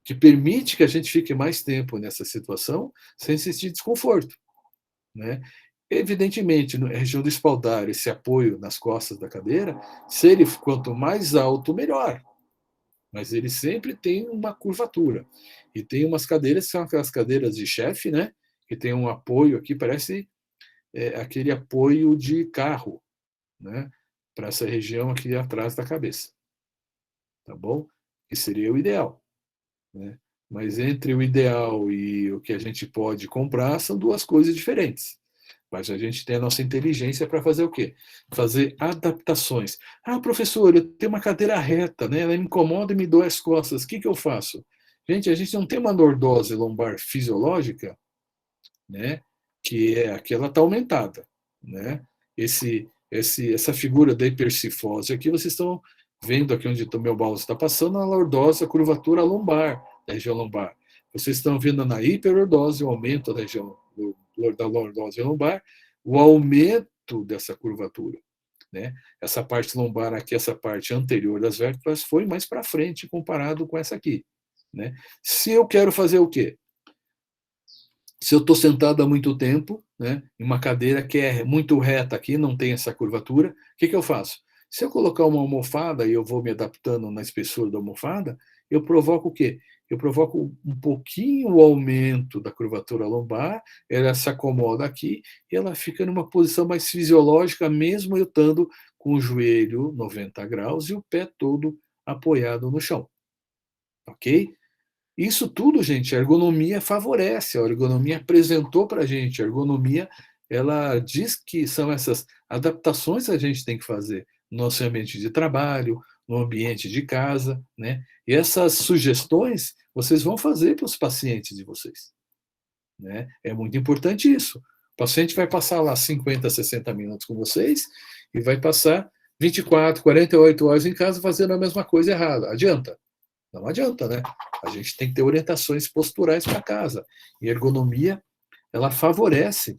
Que permite que a gente fique mais tempo nessa situação sem sentir desconforto, né? Evidentemente, na região do espaldar, esse apoio nas costas da cadeira, se ele quanto mais alto, melhor. Mas ele sempre tem uma curvatura. E tem umas cadeiras que são aquelas cadeiras de chefe, né? Que tem um apoio aqui, parece aquele apoio de carro, né? Para essa região aqui atrás da cabeça. Tá bom? Que seria o ideal, né? Mas entre o ideal e o que a gente pode comprar são duas coisas diferentes. Mas a gente tem a nossa inteligência para fazer o quê? Fazer adaptações. Ah, professor, eu tenho uma cadeira reta, né? Ela me incomoda e me dói as costas. O que eu faço? Gente, a gente não tem uma lordose lombar fisiológica, né? Que é aquela está aumentada, né? Essa figura da hipercifose aqui, vocês estão vendo aqui onde o meu mouse está passando, a lordose, a curvatura lombar, da região lombar. Vocês estão vendo na hiperlordose o aumento da região da lordose lombar, o aumento dessa curvatura, né? Essa parte lombar aqui, essa parte anterior das vértebras, foi mais para frente comparado com essa aqui, né? Se eu quero fazer o quê? Se eu estou sentado há muito tempo, né, em uma cadeira que é muito reta aqui, não tem essa curvatura, o que eu faço? Se eu colocar uma almofada e eu vou me adaptando na espessura da almofada, eu provoco o quê? Eu provoco um pouquinho o aumento da curvatura lombar, ela se acomoda aqui e ela fica numa posição mais fisiológica, mesmo eu estando com o joelho 90 graus e o pé todo apoiado no chão. Ok? Isso tudo, gente, a ergonomia favorece, a ergonomia apresentou para a gente, a ergonomia ela diz que são essas adaptações que a gente tem que fazer no nosso ambiente de trabalho, no ambiente de casa, né? E essas sugestões vocês vão fazer para os pacientes de vocês, né? É muito importante isso. O paciente vai passar lá 50, 60 minutos com vocês e vai passar 24, 48 horas em casa fazendo a mesma coisa errada. Adianta? Não adianta, né? A gente tem que ter orientações posturais para casa. E a ergonomia, ela favorece,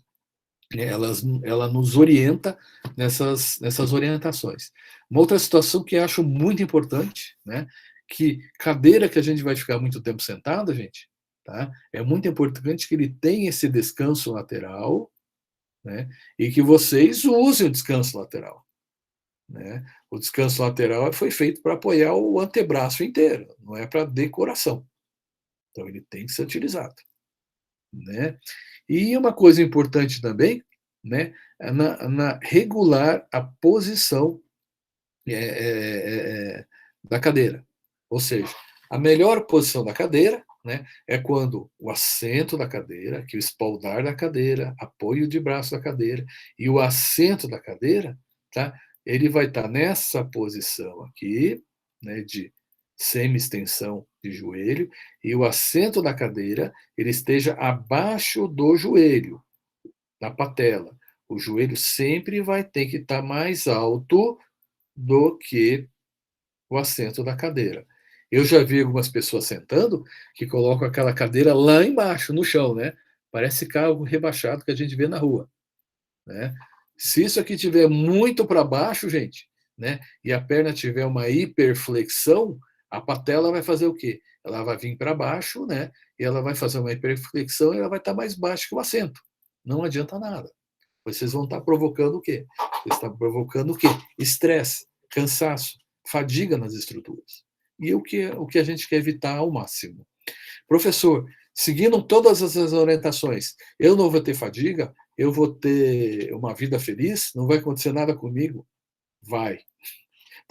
né? Ela nos orienta nessas orientações. Uma outra situação que eu acho muito importante, né? Que cadeira que a gente vai ficar muito tempo sentado, gente, tá? É muito importante que ele tenha esse descanso lateral, né? E que vocês usem o descanso lateral. Né? O descanso lateral foi feito para apoiar o antebraço inteiro, não é para decoração. Então, ele tem que ser utilizado. Né? E uma coisa importante também, né, na regular a posição da cadeira. Ou seja, a melhor posição da cadeira, né, é quando o assento da cadeira, que o espaldar da cadeira, apoio de braço da cadeira e o assento da cadeira, tá? Ele vai estar nessa posição aqui, né, de semi-extensão de joelho, e o assento da cadeira ele esteja abaixo do joelho, da patela. O joelho sempre vai ter que estar mais alto do que o assento da cadeira. Eu já vi algumas pessoas sentando que colocam aquela cadeira lá embaixo, no chão, né? Parece carro rebaixado que a gente vê na rua, né? Se isso aqui tiver muito para baixo, gente, né, e a perna tiver uma hiperflexão, a patela vai fazer o quê? Ela vai vir para baixo, né, e ela vai fazer uma hiperflexão e ela vai estar mais baixa que o assento. Não adianta nada. Vocês vão estar provocando o quê? Vocês estão provocando o quê? Estresse, cansaço, fadiga nas estruturas. E o que a gente quer evitar ao máximo. Professor, seguindo todas essas orientações, eu não vou ter fadiga? Eu vou ter uma vida feliz? Não vai acontecer nada comigo? Vai.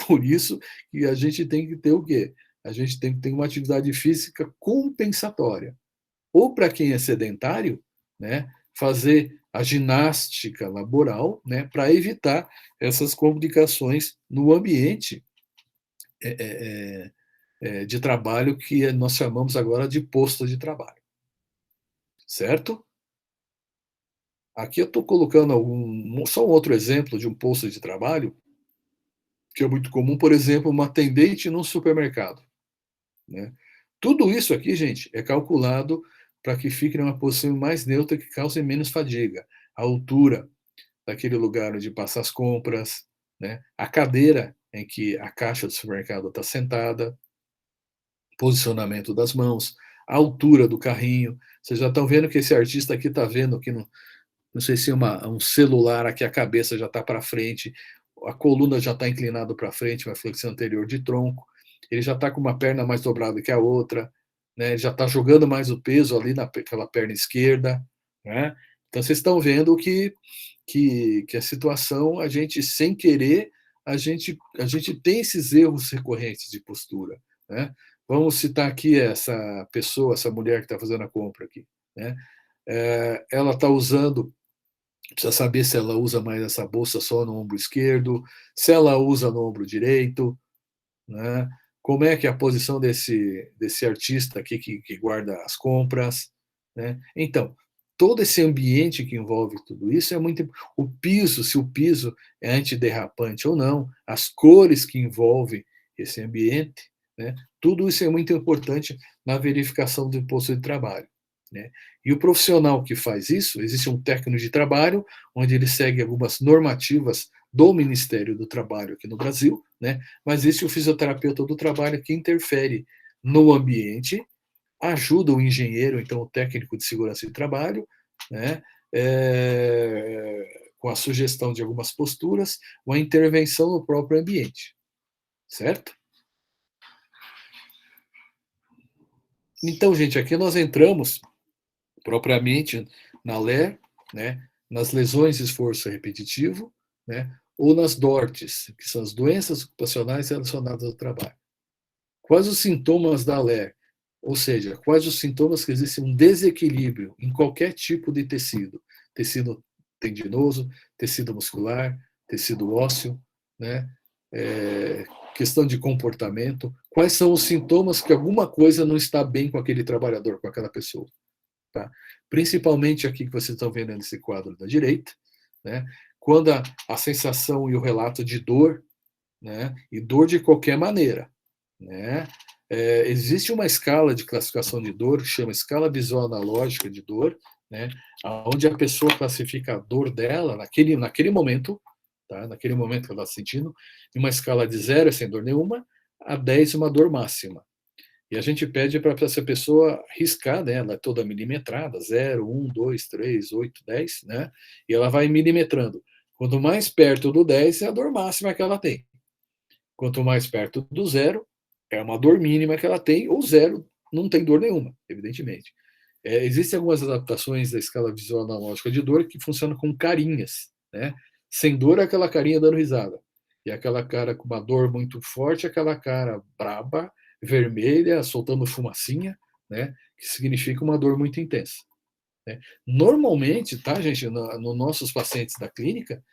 Por isso que a gente tem que ter o quê? A gente tem que ter uma atividade física compensatória. Ou para quem é sedentário, né, fazer a ginástica laboral, né, para evitar essas complicações no ambiente de trabalho que nós chamamos agora de posto de trabalho. Certo? Aqui eu estou colocando só um outro exemplo de um posto de trabalho, que é muito comum, por exemplo, uma atendente num supermercado. Né? Tudo isso aqui, gente, é calculado para que fique numa posição mais neutra que cause menos fadiga. A altura daquele lugar onde passa as compras, né? A cadeira em que a caixa do supermercado está sentada, posicionamento das mãos, a altura do carrinho. Vocês já estão vendo que esse artista aqui está vendo que não sei se é um celular, aqui a cabeça já está para frente, a coluna já está inclinada para frente, uma flexão anterior de tronco, ele já está com uma perna mais dobrada que a outra, né? Ele já está jogando mais o peso ali naquela perna esquerda. Né? Então, vocês estão vendo que a situação, a gente, sem querer, a gente tem esses erros recorrentes de postura. Né? Vamos citar aqui essa pessoa, essa mulher que está fazendo a compra aqui. Né? Ela está usando, precisa saber se ela usa mais essa bolsa só no ombro esquerdo, se ela usa no ombro direito, né? Como é que é a posição desse artista aqui que guarda as compras. Né? Então, todo esse ambiente que envolve tudo isso é muito. O piso, se o piso é antiderrapante ou não, as cores que envolvem esse ambiente, né? Tudo isso é muito importante na verificação do posto de trabalho. Né? E o profissional que faz isso, existe um técnico de trabalho, onde ele segue algumas normativas do Ministério do Trabalho aqui no Brasil, né? Mas existe o fisioterapeuta do trabalho que interfere no ambiente, ajuda o engenheiro, então o técnico de segurança de trabalho, né? Com a sugestão de algumas posturas, uma intervenção no próprio ambiente. Certo? Então, gente, aqui nós entramos propriamente na LER, né, nas lesões de esforço repetitivo, né, ou nas DORTs, que são as doenças ocupacionais relacionadas ao trabalho. Quais os sintomas da LER? Ou seja, quais os sintomas que existe um desequilíbrio em qualquer tipo de tecido? Tecido tendinoso, tecido muscular, tecido ósseo, né? Questão de comportamento. Quais são os sintomas que alguma coisa não está bem com aquele trabalhador, com aquela pessoa? Tá? Principalmente aqui que vocês estão vendo nesse quadro da direita, né? Quando a sensação e o relato de dor, né? E dor de qualquer maneira. Né? Existe uma escala de classificação de dor que chama escala visual analógica de dor, né? Onde a pessoa classifica a dor dela naquele momento, tá? Naquele momento que ela está sentindo, em uma escala de 0 sem dor nenhuma, a 10 uma dor máxima. E a gente pede para essa pessoa riscar, né? Ela é toda milimetrada, 0, 1, 2, 3, 8, 10, né? E ela vai milimetrando. Quanto mais perto do 10 é a dor máxima que ela tem. Quanto mais perto do 0, é uma dor mínima que ela tem, ou 0, não tem dor nenhuma, evidentemente. Existem algumas adaptações da escala visual analógica de dor que funcionam com carinhas. Né? Sem dor é aquela carinha dando risada. E aquela cara com uma dor muito forte, aquela cara braba, vermelha, soltando fumacinha, né? Que significa uma dor muito intensa. Né? Normalmente, tá, gente, nos nossos pacientes da clínica,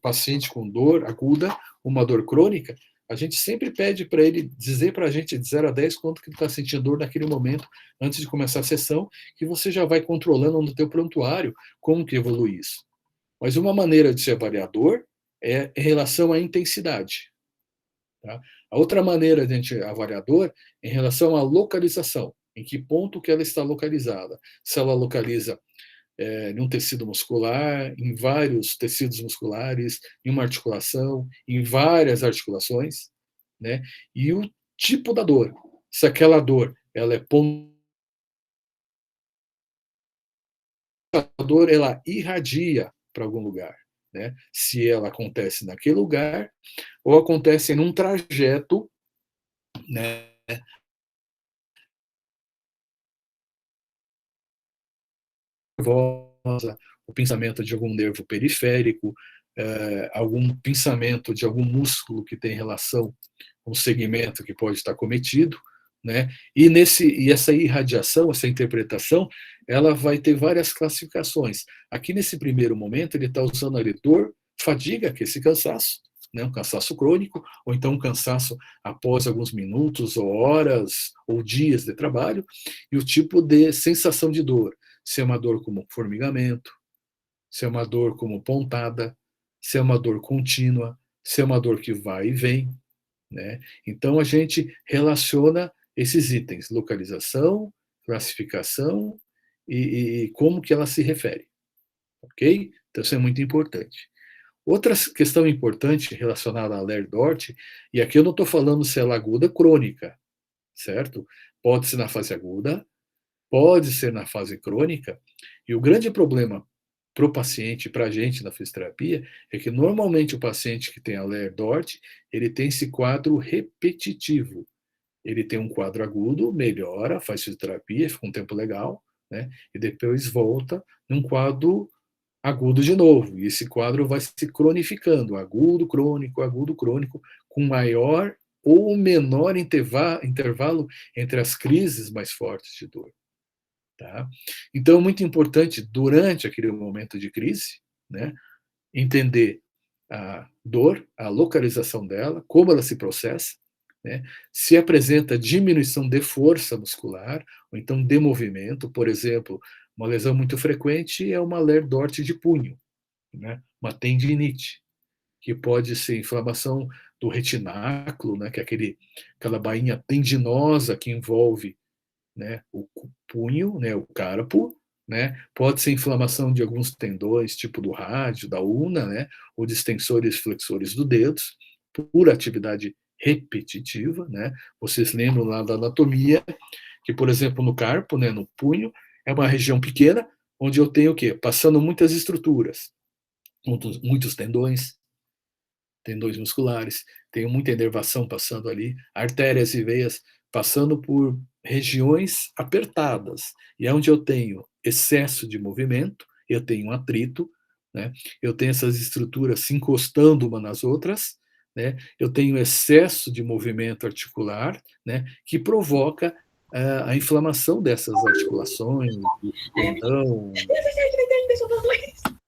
paciente com dor aguda, uma dor crônica, a gente sempre pede para ele dizer para a gente de 0 a 10 quanto que ele está sentindo dor naquele momento, antes de começar a sessão, que você já vai controlando no teu prontuário como que evolui isso. Mas uma maneira de se avaliar dor é em relação à intensidade. Tá? A outra maneira de a gente avaliar dor é em relação à localização, em que ponto que ela está localizada. Se ela localiza em um tecido muscular, em vários tecidos musculares, em uma articulação, em várias articulações, né? E o tipo da dor. Se aquela dor ela é dor, ela irradia para algum lugar. Né? Se ela acontece naquele lugar, ou acontece em um trajeto, né, nervosa, o pinçamento de algum nervo periférico, algum pinçamento de algum músculo que tem relação com o segmento que pode estar cometido, né? E essa irradiação, essa interpretação, ela vai ter várias classificações. Aqui, nesse primeiro momento, ele está usando ali dor, fadiga, que é esse cansaço, né? Um cansaço crônico, ou então um cansaço após alguns minutos, ou horas, ou dias de trabalho, e o tipo de sensação de dor, se é uma dor como formigamento, se é uma dor como pontada, se é uma dor contínua, se é uma dor que vai e vem, né? Então, a gente relaciona esses itens, localização, classificação e como que ela se refere, ok? Então, isso é muito importante. Outra questão importante relacionada à Ler-Dort, e aqui eu não estou falando se ela é aguda crônica, certo? Pode ser na fase aguda, pode ser na fase crônica, e o grande problema para o paciente, para a gente na fisioterapia, é que normalmente o paciente que tem a Ler-Dort, ele tem esse quadro repetitivo. Ele tem um quadro agudo, melhora, faz fisioterapia, fica um tempo legal, né? E depois volta num quadro agudo de novo. E esse quadro vai se cronificando, agudo, crônico, com maior ou menor intervalo entre as crises mais fortes de dor. Tá? Então, é muito importante, durante aquele momento de crise, né, entender a dor, a localização dela, como ela se processa, né, se apresenta diminuição de força muscular, ou então de movimento, por exemplo, uma lesão muito frequente é uma Ler-Dort de punho, né, uma tendinite, que pode ser inflamação do retináculo, né, que é aquela bainha tendinosa que envolve, né, o punho, né, o carpo, né, pode ser inflamação de alguns tendões, tipo do rádio, da ulna, né, ou de extensores e flexores dos dedos, por atividade repetitiva, né. Vocês lembram lá da anatomia, que, por exemplo, no carpo, né, no punho, é uma região pequena, onde eu tenho o quê? Passando muitas estruturas, muitos tendões musculares, tenho muita inervação passando ali, artérias e veias passando por regiões apertadas, e é onde eu tenho excesso de movimento, eu tenho atrito, né? Eu tenho essas estruturas se encostando uma nas outras, né? Eu tenho excesso de movimento articular, né? Que provoca a inflamação dessas articulações, do tendão,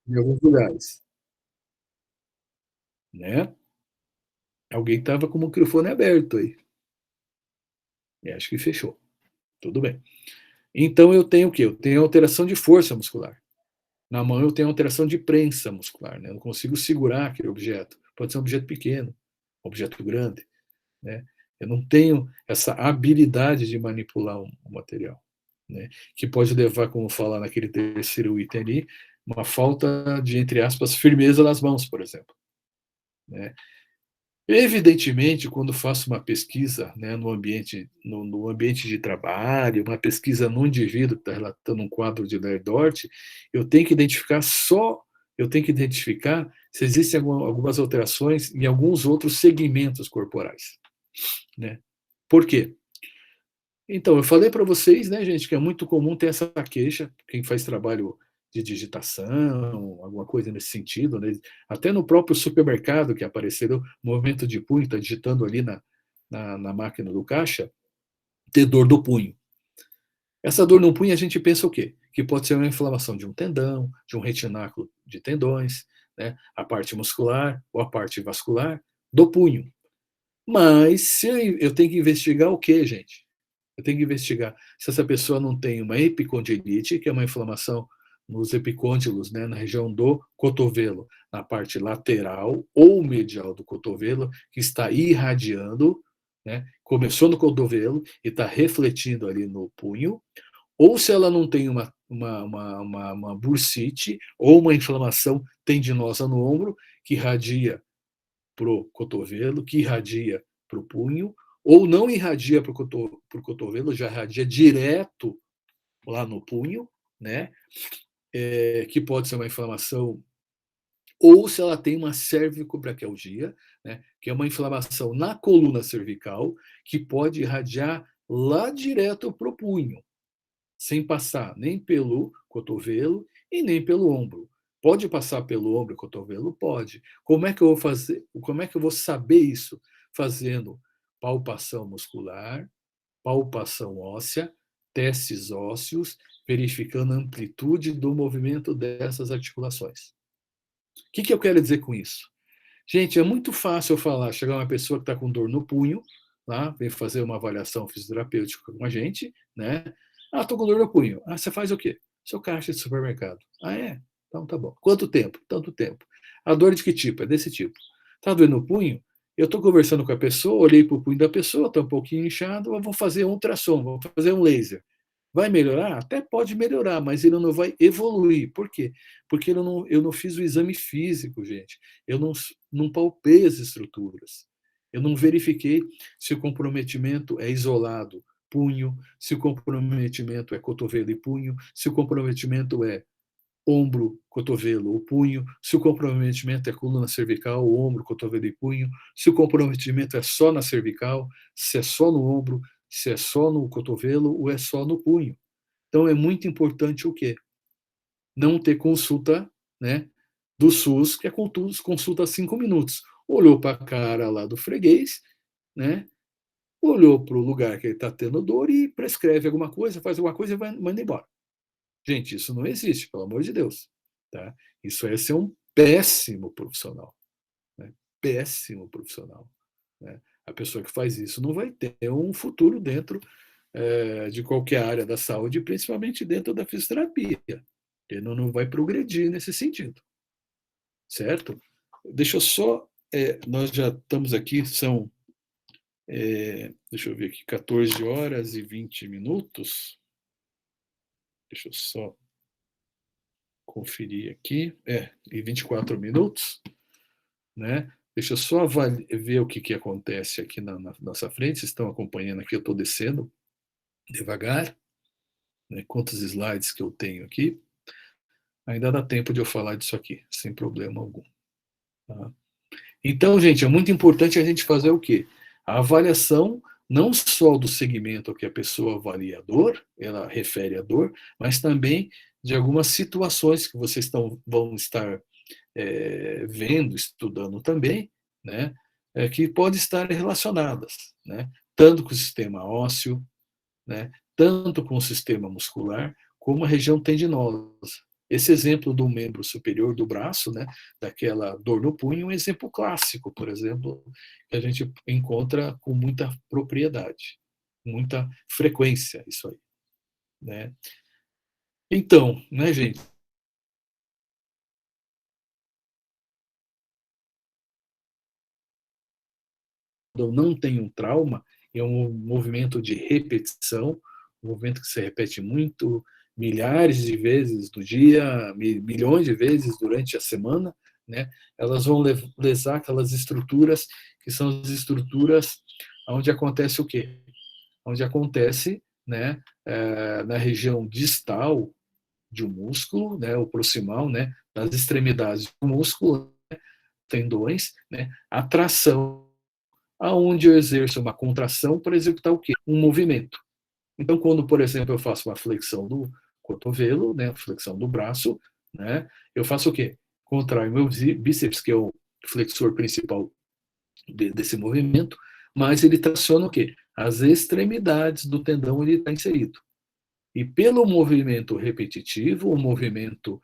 em alguns lugares, né? Alguém estava com o microfone aberto aí. Acho que fechou. Tudo bem. Então, eu tenho o quê? Eu tenho alteração de força muscular. Na mão, eu tenho alteração de prensa muscular. Né? Eu não consigo segurar aquele objeto. Pode ser um objeto pequeno, um objeto grande. Né? Eu não tenho essa habilidade de manipular um material. Né? Que pode levar, como falar naquele terceiro item ali, uma falta de, entre aspas, firmeza nas mãos, por exemplo. Né? Evidentemente, quando faço uma pesquisa, né, no ambiente de trabalho, uma pesquisa no indivíduo que está relatando um quadro de Ler-Dort, eu tenho que identificar se existem algumas alterações em alguns outros segmentos corporais. Né? Por quê? Então, eu falei para vocês, né, gente, que é muito comum ter essa queixa, quem faz trabalho de digitação, alguma coisa nesse sentido, né? Até no próprio supermercado que apareceu, movimento de punho, está digitando ali na máquina do caixa, ter dor do punho. Essa dor no punho, a gente pensa o quê? Que pode ser uma inflamação de um tendão, de um retináculo de tendões, né? A parte muscular ou a parte vascular do punho. Mas se eu tenho que investigar o quê, gente? Eu tenho que investigar se essa pessoa não tem uma epicondilite, que é uma inflamação nos epicôndilos, né, na região do cotovelo, na parte lateral ou medial do cotovelo, que está irradiando, né, começou no cotovelo e está refletindo ali no punho, ou se ela não tem uma bursite ou uma inflamação tendinosa no ombro, que irradia para o cotovelo, que irradia para o punho, ou não irradia para o cotovelo, já irradia direto lá no punho, né? Que pode ser uma inflamação, ou se ela tem uma cervicobraquialgia, né? Que é uma inflamação na coluna cervical, que pode irradiar lá direto para o punho. sem passar nem pelo cotovelo e nem pelo ombro. Pode passar pelo ombro e cotovelo? Pode. Como é que eu vou fazer? Como é que eu vou saber isso? Fazendo palpação muscular, palpação óssea, testes ósseos, verificando a amplitude do movimento dessas articulações. O que eu quero dizer com isso? Gente, é muito fácil eu falar, chegar uma pessoa que está com dor no punho, lá, vem fazer uma avaliação fisioterapêutica com a gente, né? Ah, estou com dor no punho. Ah, você faz o quê? Sou caixa de supermercado. Ah, é? Então tá bom. Quanto tempo? Tanto tempo. A dor de que tipo? É desse tipo. Tá doendo no punho? Eu estou conversando com a pessoa, olhei para o punho da pessoa, está um pouquinho inchado, eu vou fazer um ultrassom, vou fazer um laser. Vai melhorar? Até pode melhorar, mas ele não vai evoluir. Por quê? Porque eu não fiz o exame físico, gente. Eu não palpei as estruturas. Eu não verifiquei se o comprometimento é isolado, punho, se o comprometimento é cotovelo e punho, se o comprometimento é ombro, cotovelo ou punho, se o comprometimento é coluna cervical, ombro, cotovelo e punho, se o comprometimento é só na cervical, se é só no ombro, se é só no cotovelo ou é só no punho. Então é muito importante o quê? Não ter consulta, né, do SUS, que é consulta 5 minutos. Olhou para a cara lá do freguês, né, olhou para o lugar que ele está tendo dor e prescreve alguma coisa, faz alguma coisa e manda embora. Gente, isso não existe, pelo amor de Deus. Tá? Isso é ser um péssimo profissional. Né? Péssimo profissional. Né? A pessoa que faz isso não vai ter um futuro dentro de qualquer área da saúde, principalmente dentro da fisioterapia. Ele não vai progredir nesse sentido. Certo? Deixa eu só... nós já estamos aqui, são... deixa eu ver aqui, 14 horas e 20 minutos. Deixa eu só conferir aqui. E 24 minutos. Né? Deixa eu só ver o que acontece aqui na nossa frente. Vocês estão acompanhando aqui, eu estou descendo devagar. Né? Quantos slides que eu tenho aqui? Ainda dá tempo de eu falar disso aqui, sem problema algum. Tá? Então, gente, é muito importante a gente fazer o quê? A avaliação não só do segmento que a pessoa avalia a dor, ela refere a dor, mas também de algumas situações que vocês vão estar vendo, estudando também, né, que podem estar relacionadas, né, tanto com o sistema ósseo, né, tanto com o sistema muscular, como a região tendinosa. Esse exemplo do membro superior do braço, né, daquela dor no punho, é um exemplo clássico, por exemplo, que a gente encontra com muita propriedade, muita frequência, isso aí. Né? Então, né, gente? Eu não tenho um trauma, é um movimento de repetição, um movimento que se repete muito, milhares de vezes no dia, milhões de vezes durante a semana, né? Elas vão lesar aquelas estruturas que são as estruturas onde acontece o quê? Onde acontece, né, na região distal de um músculo, né, o proximal, né, nas extremidades do músculo, né, tendões, né, a tração, aonde eu exerço uma contração para executar o quê? Um movimento. Então, quando, por exemplo, eu faço uma flexão do cotovelo, né, flexão do braço, né, eu faço o quê? Contraio meu bíceps, que é o flexor principal desse movimento, mas ele traciona o quê? As extremidades do tendão onde ele está inserido. E pelo movimento repetitivo, o movimento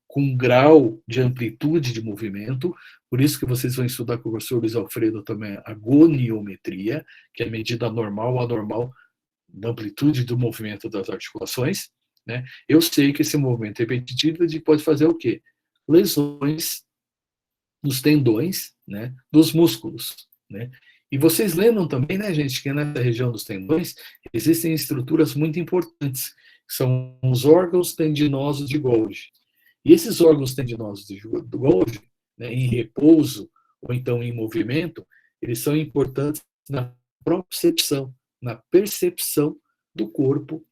com grau de amplitude de movimento, por isso que vocês vão estudar com o professor Luiz Alfredo também a goniometria, que é a medida normal ou anormal da amplitude do movimento das articulações. Né? Eu sei que esse movimento repetitivo pode fazer o quê? Lesões nos tendões, né, dos músculos. Né? E vocês lembram também, né, gente, que nessa região dos tendões existem estruturas muito importantes, que são os órgãos tendinosos de Golgi. E esses órgãos tendinosos de Golgi, né, em repouso ou então em movimento, eles são importantes na propriocepção, na percepção do corpo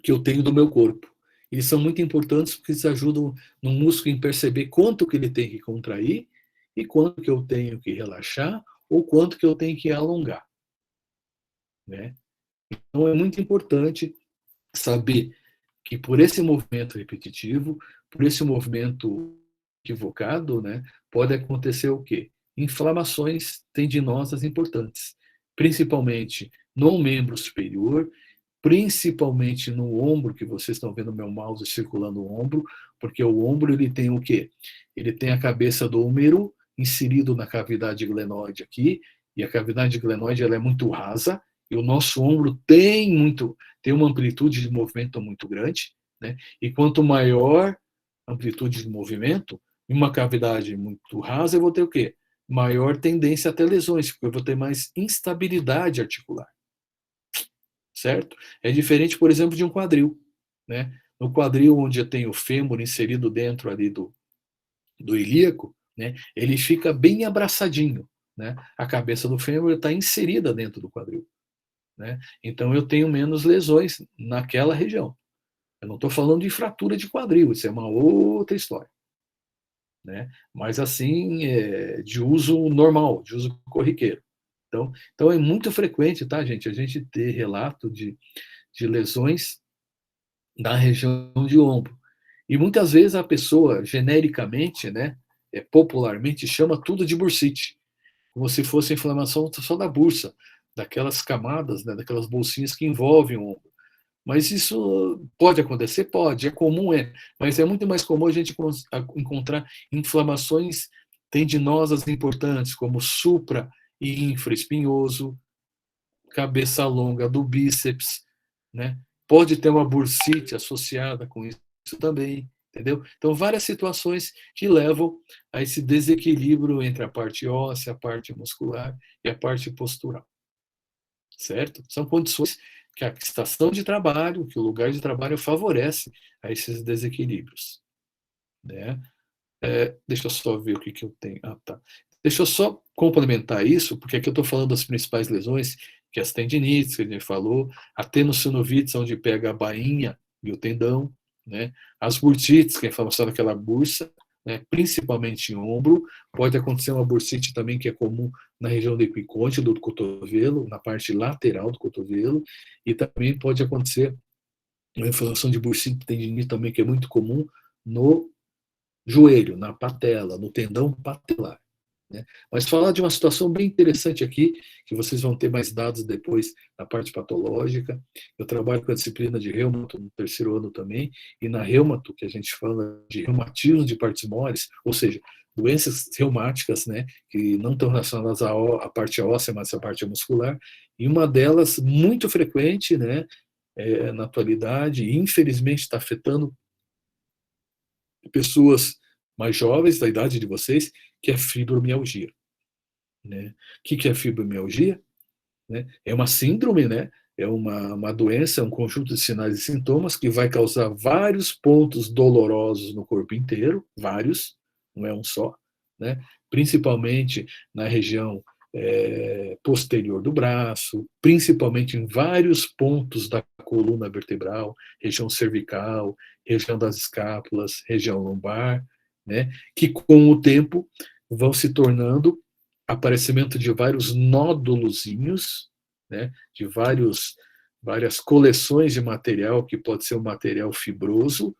que eu tenho do meu corpo. Eles são muito importantes porque eles ajudam no músculo em perceber quanto que ele tem que contrair e quanto que eu tenho que relaxar ou quanto que eu tenho que alongar. Né? Então, é muito importante saber que por esse movimento repetitivo, por esse movimento equivocado, né, pode acontecer o quê? Inflamações tendinosas importantes, principalmente no membro superior, principalmente no ombro, que vocês estão vendo meu mouse circulando o ombro, porque o ombro ele tem o quê? Ele tem a cabeça do húmero inserido na cavidade glenoide aqui, e a cavidade glenoide ela é muito rasa, e o nosso ombro tem uma amplitude de movimento muito grande, né? E quanto maior a amplitude de movimento, em uma cavidade muito rasa, eu vou ter o quê? Maior tendência a ter lesões, porque eu vou ter mais instabilidade articular. Certo? É diferente, por exemplo, de um quadril, né? No quadril, onde eu tenho o fêmur inserido dentro ali do ilíaco, né? Ele fica bem abraçadinho, né? A cabeça do fêmur está inserida dentro do quadril, né? Então eu tenho menos lesões naquela região. Eu não estou falando de fratura de quadril, isso é uma outra história, né? Mas assim, de uso normal, de uso corriqueiro. Então é muito frequente, tá, gente, a gente ter relato de lesões na região de ombro. E muitas vezes a pessoa, genericamente, né, popularmente, chama tudo de bursite, como se fosse inflamação só da bursa, daquelas camadas, né, daquelas bolsinhas que envolvem o ombro. Mas isso pode acontecer? Pode, é comum, mas é muito mais comum a gente encontrar inflamações tendinosas importantes, como supra e infraespinhoso, cabeça longa do bíceps, né? Pode ter uma bursite associada com isso também, entendeu? Então, várias situações que levam a esse desequilíbrio entre a parte óssea, a parte muscular e a parte postural, certo? São condições que a estação de trabalho, que o lugar de trabalho favorece a esses desequilíbrios, né? Deixa eu só ver o que eu tenho. Ah, tá. Deixa eu só complementar isso, porque aqui eu estou falando das principais lesões, que é as tendinites, que a gente falou, a tenossinovites, onde pega a bainha e o tendão, né? As bursites, que é a inflamação daquela bursa, né? Principalmente em ombro. Pode acontecer uma bursite também, que é comum na região do epicôndilo do cotovelo, na parte lateral do cotovelo, e também pode acontecer uma inflamação de bursite tendinite também, que é muito comum no joelho, na patela, no tendão patelar, né? Mas falar de uma situação bem interessante aqui, que vocês vão ter mais dados depois na parte patológica. Eu trabalho com a disciplina de reumato no terceiro ano também, e na reumato, que a gente fala de reumatismo de partes moles, ou seja, doenças reumáticas, né, que não estão relacionadas à parte óssea, mas à parte muscular, e uma delas muito frequente, né, na atualidade, e infelizmente está afetando pessoas mais jovens, da idade de vocês, que é fibromialgia, né? O que é fibromialgia? Né? É uma síndrome, né? É uma doença, um conjunto de sinais e sintomas que vai causar vários pontos dolorosos no corpo inteiro, vários, não é um só, né? Principalmente na região posterior do braço, principalmente em vários pontos da coluna vertebral, região cervical, região das escápulas, região lombar, né? Que com o tempo vão se tornando aparecimento de vários nódulozinhos, né? De várias coleções de material, que pode ser um material fibroso,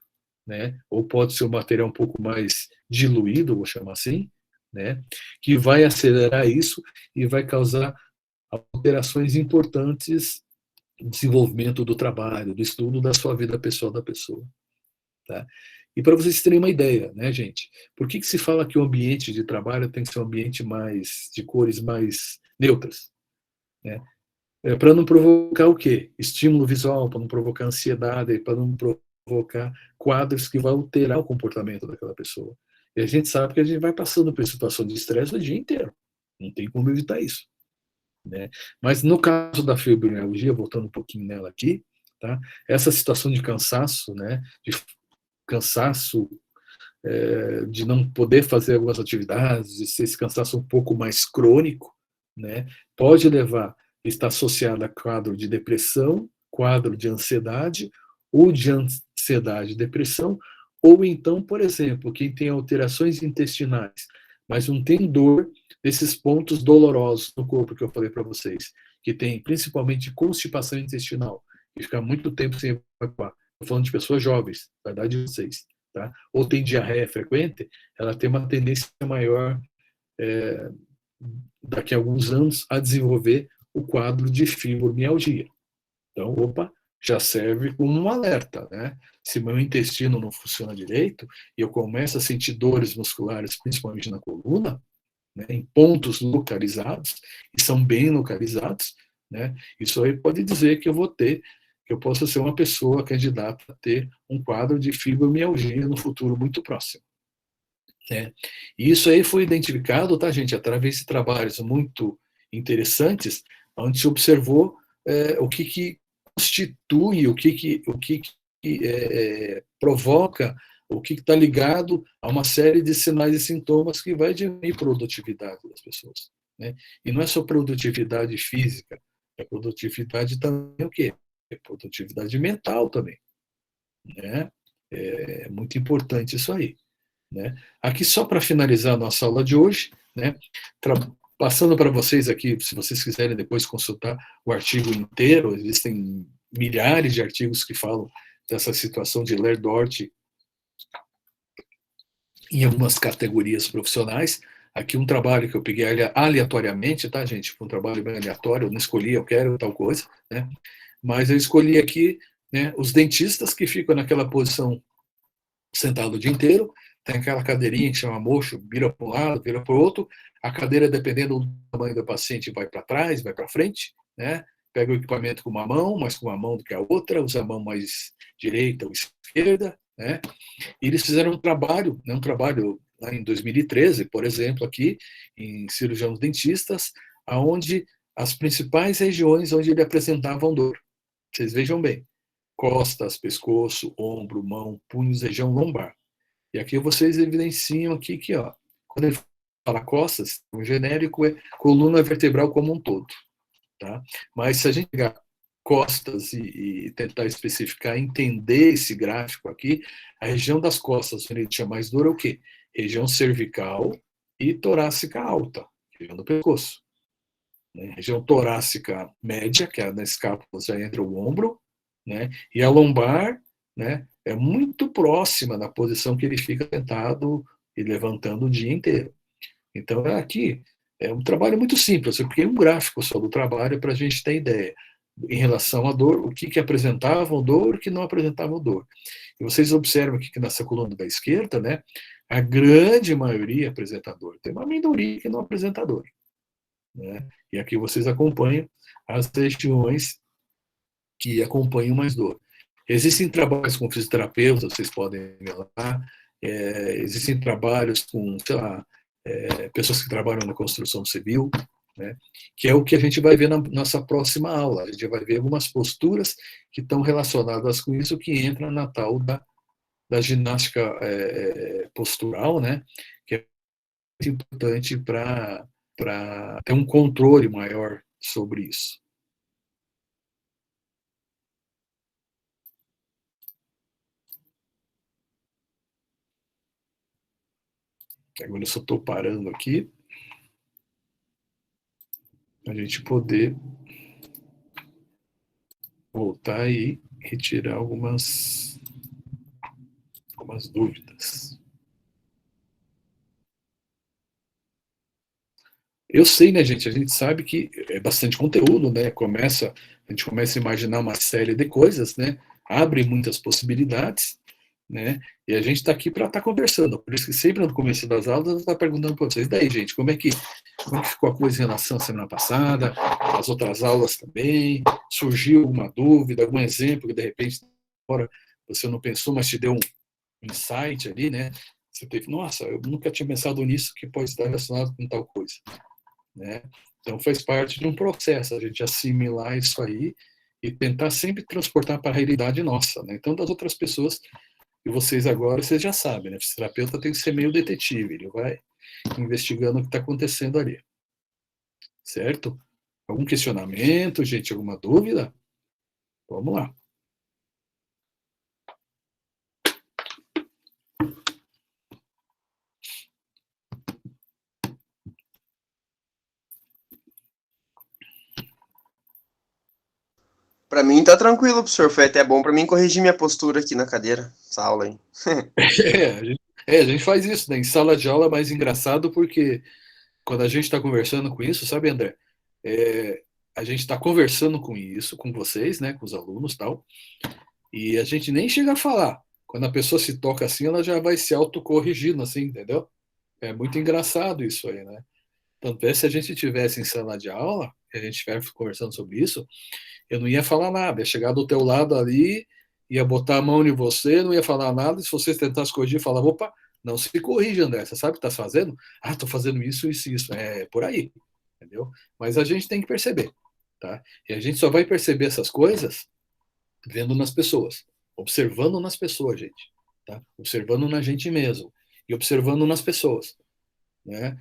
né? Ou pode ser um material um pouco mais diluído, vou chamar assim, né? Que vai acelerar isso e vai causar alterações importantes no desenvolvimento do trabalho, do estudo, da sua vida pessoal da pessoa. Tá? E para vocês terem uma ideia, né, gente? Por que se fala que o ambiente de trabalho tem que ser um ambiente mais de cores mais neutras? Né? Para não provocar o quê? Estímulo visual, para não provocar ansiedade, para não provocar quadros que vão alterar o comportamento daquela pessoa. E a gente sabe que a gente vai passando por situação de estresse o dia inteiro. Não tem como evitar isso. Né? Mas no caso da fibromialgia, voltando um pouquinho nela aqui, tá? Essa situação de cansaço, né? De cansaço, de não poder fazer algumas atividades, de ser esse cansaço um pouco mais crônico, né? Pode levar, está associado a quadro de depressão, quadro de ansiedade, ou de ansiedade e depressão, ou então, por exemplo, quem tem alterações intestinais, mas não tem dor nesses pontos dolorosos no corpo que eu falei para vocês, que tem principalmente constipação intestinal, e fica muito tempo sem evacuar. Estou falando de pessoas jovens, da idade de vocês, tá? Ou tem diarreia frequente, ela tem uma tendência maior, daqui a alguns anos, a desenvolver o quadro de fibromialgia. Então, opa, já serve como um alerta, né? Se meu intestino não funciona direito e eu começo a sentir dores musculares, principalmente na coluna, né, em pontos localizados, e são bem localizados, né, isso aí pode dizer que eu posso ser uma pessoa candidata a ter um quadro de fibromialgia no futuro muito próximo. Né? E isso aí foi identificado, tá, gente, através de trabalhos muito interessantes, onde se observou o que constitui, o que provoca, o que está ligado a uma série de sinais e sintomas que vai diminuir a produtividade das pessoas. Né? E não é só produtividade física, é produtividade também o quê? É produtividade mental também. Né? É muito importante isso aí. Né? Aqui, só para finalizar a nossa aula de hoje, né? Passando para vocês aqui, se vocês quiserem depois consultar o artigo inteiro, existem milhares de artigos que falam dessa situação de Ler-Dort em algumas categorias profissionais. Aqui um trabalho que eu peguei aleatoriamente, tá, gente? Um trabalho bem aleatório, eu não escolhi, eu quero tal coisa, né? Mas eu escolhi aqui, né, os dentistas que ficam naquela posição sentado o dia inteiro, tem aquela cadeirinha que chama mocho, vira para um lado, vira para o outro, a cadeira, dependendo do tamanho do paciente, vai para trás, vai para frente, né? Pega o equipamento com uma mão, mais com uma mão do que a outra, usa a mão mais direita ou esquerda, né? E eles fizeram um trabalho, né, lá em 2013, por exemplo, aqui, em cirurgiões dentistas, aonde as principais regiões onde ele apresentavam dor. Vocês vejam bem, costas, pescoço, ombro, mão, punhos, região lombar. E aqui vocês evidenciam aqui que, ó, quando ele fala costas, o genérico é coluna vertebral como um todo. Tá? Mas se a gente pegar costas e tentar especificar, entender esse gráfico aqui, a região das costas, onde ele tinha mais dor, é o quê? Região cervical e torácica alta, região do pescoço. Né? Região torácica média, que é na escápula, já entra o ombro, né? E a lombar, né, é muito próxima da posição que ele fica sentado e levantando o dia inteiro. Então, aqui é um trabalho muito simples. Eu criei um gráfico só do trabalho para a gente ter ideia em relação à dor, o que apresentavam dor e o que não apresentavam dor. E vocês observam aqui que nessa coluna da esquerda, né, a grande maioria apresenta dor. Tem uma minoria que não apresenta dor. Né? E aqui vocês acompanham as regiões que acompanham mais dor. Existem trabalhos com fisioterapeutas, vocês podem ver lá, existem trabalhos com, sei lá, pessoas que trabalham na construção civil, né, que é o que a gente vai ver na nossa próxima aula. A gente vai ver algumas posturas que estão relacionadas com isso, que entra na tal da ginástica postural, né, que é muito importante para ter um controle maior sobre isso. Agora eu só estou parando aqui para a gente poder voltar e retirar algumas dúvidas. Eu sei, né, gente? A gente sabe que é bastante conteúdo, né? A gente começa a imaginar uma série de coisas, né? Abre muitas possibilidades, né? E a gente está aqui para estar conversando. Por isso que sempre no começo das aulas eu estou perguntando para vocês, daí, gente, como é que ficou a coisa em relação à semana passada, as outras aulas também? Surgiu alguma dúvida, algum exemplo que de repente agora você não pensou, mas te deu um insight ali, né? Você teve, nossa, eu nunca tinha pensado nisso, que pode estar relacionado com tal coisa. Né? Então faz parte de um processo a gente assimilar isso aí e tentar sempre transportar para a realidade nossa. Né? Então, das outras pessoas, e vocês agora, vocês já sabem, né? O fisioterapeuta tem que ser meio detetive, ele vai investigando o que está acontecendo ali. Certo? Algum questionamento, gente? Alguma dúvida? Vamos lá. Pra mim tá tranquilo, professor. Foi até bom pra mim corrigir minha postura aqui na cadeira, essa aula aí. A gente faz isso, né? Em sala de aula é mais engraçado porque quando a gente está conversando com isso, sabe, André? É, a gente está conversando com isso, com vocês, né? Com os alunos e tal, e a gente nem chega a falar. Quando a pessoa se toca assim, ela já vai se autocorrigindo, assim, entendeu? É muito engraçado isso aí, né? Tanto é, se a gente tivesse em sala de aula, e a gente estivesse conversando sobre isso, eu não ia falar nada, ia chegar do teu lado ali, ia botar a mão em você, não ia falar nada, e se vocês tentassem corrigir, falava, opa, não se corrija, André, você sabe o que está fazendo? Ah, estou fazendo isso, isso, isso, é por aí, entendeu? Mas a gente tem que perceber, tá? E a gente só vai perceber essas coisas vendo nas pessoas, observando nas pessoas, gente, tá? Observando na gente mesmo, e observando nas pessoas, né?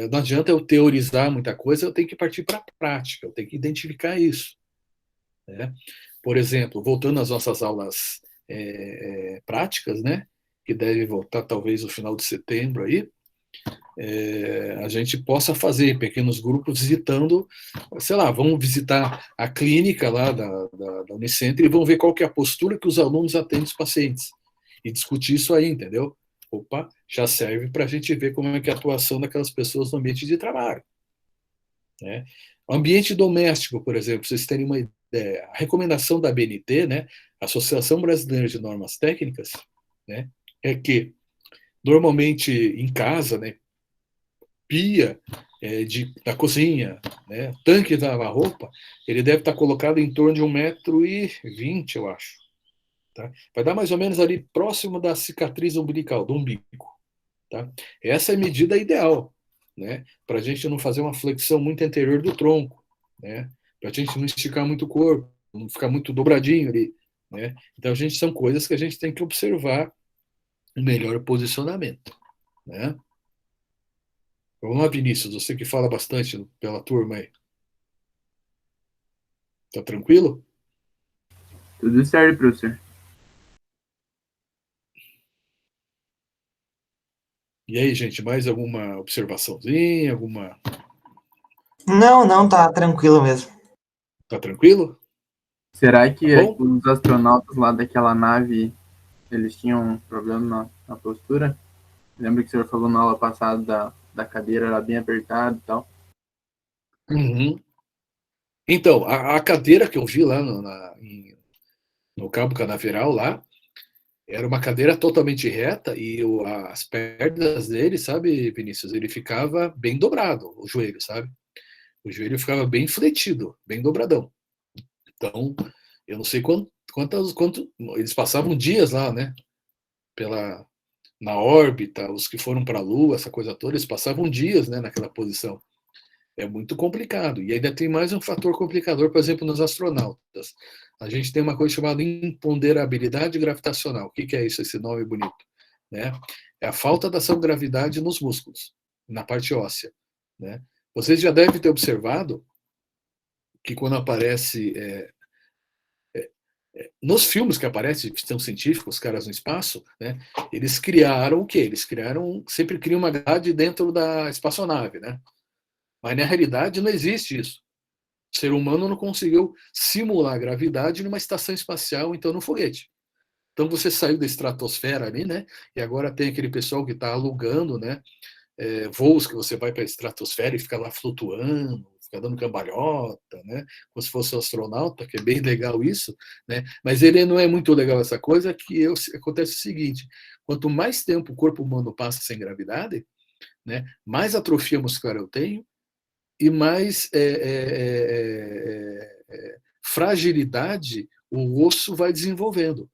Não adianta eu teorizar muita coisa, eu tenho que partir para a prática, eu tenho que identificar isso, né? Por exemplo, voltando às nossas aulas práticas, né, que deve voltar talvez no final de setembro aí, a gente possa fazer pequenos grupos visitando, sei lá, vamos visitar a clínica lá da Unicentro e vamos ver qual que é a postura que os alunos atendem os pacientes e discutir isso aí, entendeu? Opa, já serve para a gente ver como é que é a atuação daquelas pessoas no ambiente de trabalho, né? Ambiente doméstico, por exemplo, para vocês terem uma ideia, a recomendação da ABNT, né, Associação Brasileira de Normas Técnicas, né, é que normalmente em casa, né, pia da cozinha, né, tanque de lavar roupa, ele deve estar colocado em torno de 1,20 m, eu acho. Tá? Vai dar mais ou menos ali próximo da cicatriz umbilical, do umbigo. Tá? Essa é a medida ideal, né? Para a gente não fazer uma flexão muito anterior do tronco, né? Para a gente não esticar muito o corpo, não ficar muito dobradinho ali, né? Então, são coisas que a gente tem que observar o melhor posicionamento, né? Vamos lá, Vinícius, você que fala bastante pela turma aí. Tá tranquilo? Tudo certo, professor. E aí, gente, mais alguma observaçãozinha? Alguma. Não, tá tranquilo mesmo. Tá tranquilo? Será que Tá bom? os astronautas lá daquela nave, eles tinham um problema na postura? Lembra que o senhor falou na aula passada da cadeira, era bem apertada e tal? Uhum. Então, a cadeira que eu vi lá no Cabo Canaveral, lá, era uma cadeira totalmente reta e as pernas dele, sabe, Vinícius, ele ficava bem dobrado, o joelho, sabe? O joelho ficava bem fletido, bem dobradão. Então, eu não sei quanto eles passavam dias lá, né? Na órbita, os que foram para a Lua, essa coisa toda, eles passavam dias, né, naquela posição. É muito complicado. E ainda tem mais um fator complicador, por exemplo, nos astronautas. A gente tem uma coisa chamada imponderabilidade gravitacional. O que é isso, esse nome bonito? Né? É a falta da ação gravidade nos músculos, na parte óssea. Né? Vocês já devem ter observado que quando aparece nos filmes que aparecem de ficção científica, os caras no espaço, né, eles criaram o quê? Sempre criam uma grade dentro da espaçonave, né? Mas na realidade não existe isso. O ser humano não conseguiu simular a gravidade numa estação espacial, então no foguete. Então você saiu da estratosfera ali, né? E agora tem aquele pessoal que está alugando, né? Voos que você vai para a estratosfera e fica lá flutuando, fica dando cambalhota, né? Como se fosse um astronauta, que é bem legal isso, né? Mas ele não é muito legal essa coisa, acontece o seguinte: quanto mais tempo o corpo humano passa sem gravidade, né? Mais atrofia muscular eu tenho e mais fragilidade o osso vai desenvolvendo,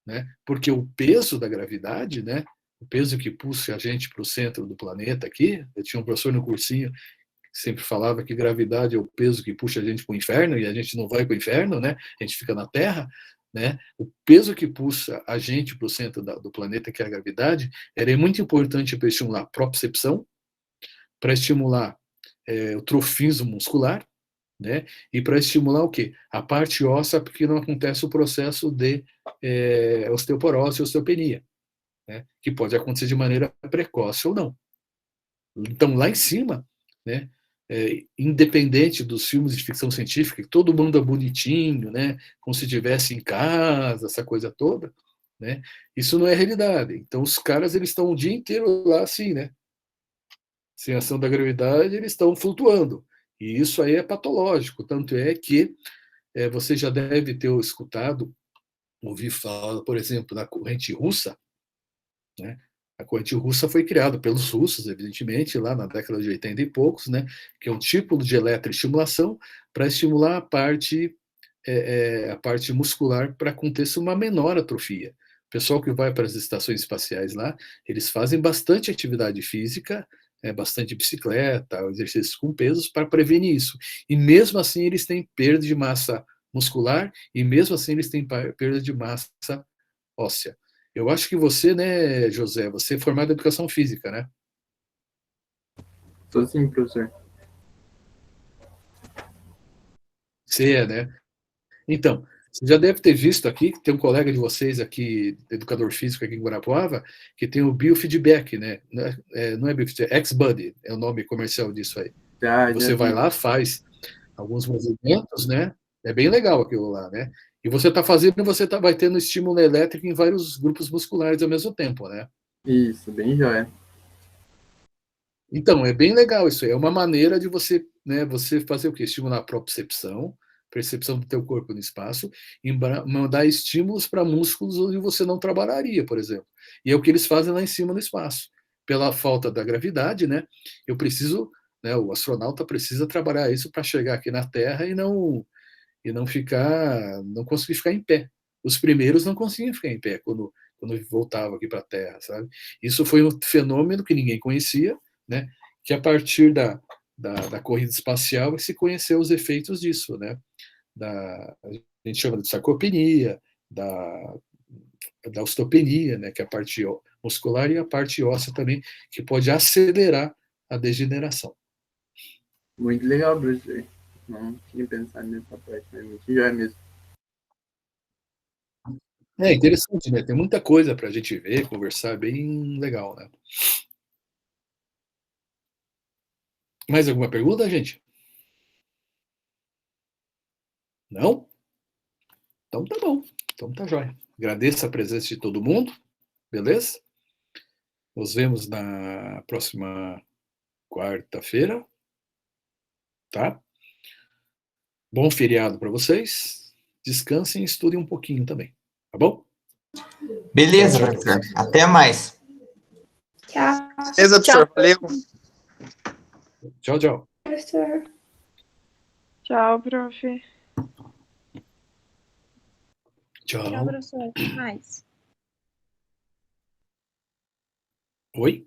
né? Porque o peso da gravidade, né? O peso que puxa a gente para o centro do planeta aqui, eu tinha um professor no cursinho que sempre falava que gravidade é o peso que puxa a gente para o inferno e a gente não vai para o inferno, né? A gente fica na Terra, né? O peso que puxa a gente para o centro do planeta, que é a gravidade, é muito importante para estimular a propriocepção, para estimular o trofismo muscular, né? E para estimular o quê? A parte óssea, porque não acontece o processo de osteoporose e osteopenia, né? Que pode acontecer de maneira precoce ou não. Então, lá em cima, né? independente dos filmes de ficção científica, que todo mundo é bonitinho, né, como se estivesse em casa, essa coisa toda, né, isso não é realidade. Então, os caras eles estão o dia inteiro lá assim, né, sem ação da gravidade, eles estão flutuando. E isso aí é patológico. Tanto é que você já deve ter escutado, ouvido falar, por exemplo, da corrente russa, né? A corrente russa foi criada pelos russos, evidentemente, lá na década de 80 e poucos, né? Que é um tipo de eletroestimulação para estimular a parte muscular para aconteça uma menor atrofia. O pessoal que vai para as estações espaciais lá, eles fazem bastante atividade física, bastante bicicleta, exercícios com pesos para prevenir isso. E mesmo assim eles têm perda de massa muscular e mesmo assim eles têm perda de massa óssea. Eu acho que você, né, José, você é formado em educação física, né? Sou sim, professor. Você é, né? Então, você já deve ter visto aqui, que tem um colega de vocês aqui, educador físico aqui em Guarapuava, que tem o biofeedback, né? Não é biofeedback, X-Buddy é o nome comercial disso aí. Já Você vai lá, faz alguns movimentos, né? É bem legal aquilo lá, né? E você está fazendo e você vai tendo estímulo elétrico em vários grupos musculares ao mesmo tempo, né? Isso, bem joia. Então, é bem legal isso aí. É uma maneira de você, né, você fazer o quê? Estimular a propriocepção, percepção do teu corpo no espaço, e mandar estímulos para músculos onde você não trabalharia, por exemplo. E é o que eles fazem lá em cima no espaço. Pela falta da gravidade, né? Eu preciso, né, o astronauta precisa trabalhar isso para chegar aqui na Terra e não conseguir ficar em pé. Os primeiros não conseguiam ficar em pé quando voltavam aqui para a Terra, sabe? Isso foi um fenômeno que ninguém conhecia, né? Que a partir da corrida espacial se conheceu os efeitos disso, né? A gente chama de sarcopenia, da osteopenia, né? Que é a parte muscular e a parte óssea também, que pode acelerar a degeneração. Muito legal, professor. Não tinha pensado nessa parte, mas muito joia mesmo. É interessante, né? Tem muita coisa para a gente ver, conversar, bem legal, né? Mais alguma pergunta, gente? Não? Então tá bom. Então tá jóia. Agradeço a presença de todo mundo, beleza? Nos vemos na próxima quarta-feira, tá? Bom feriado para vocês. Descansem e estudem um pouquinho também, tá bom? Beleza, Tchau, professor. vocês. Até mais. Tchau, Beleza, professor. Valeu. Tchau, tchau. professor. Tchau, prof. Tchau. Tchau, professor. Até mais. Oi?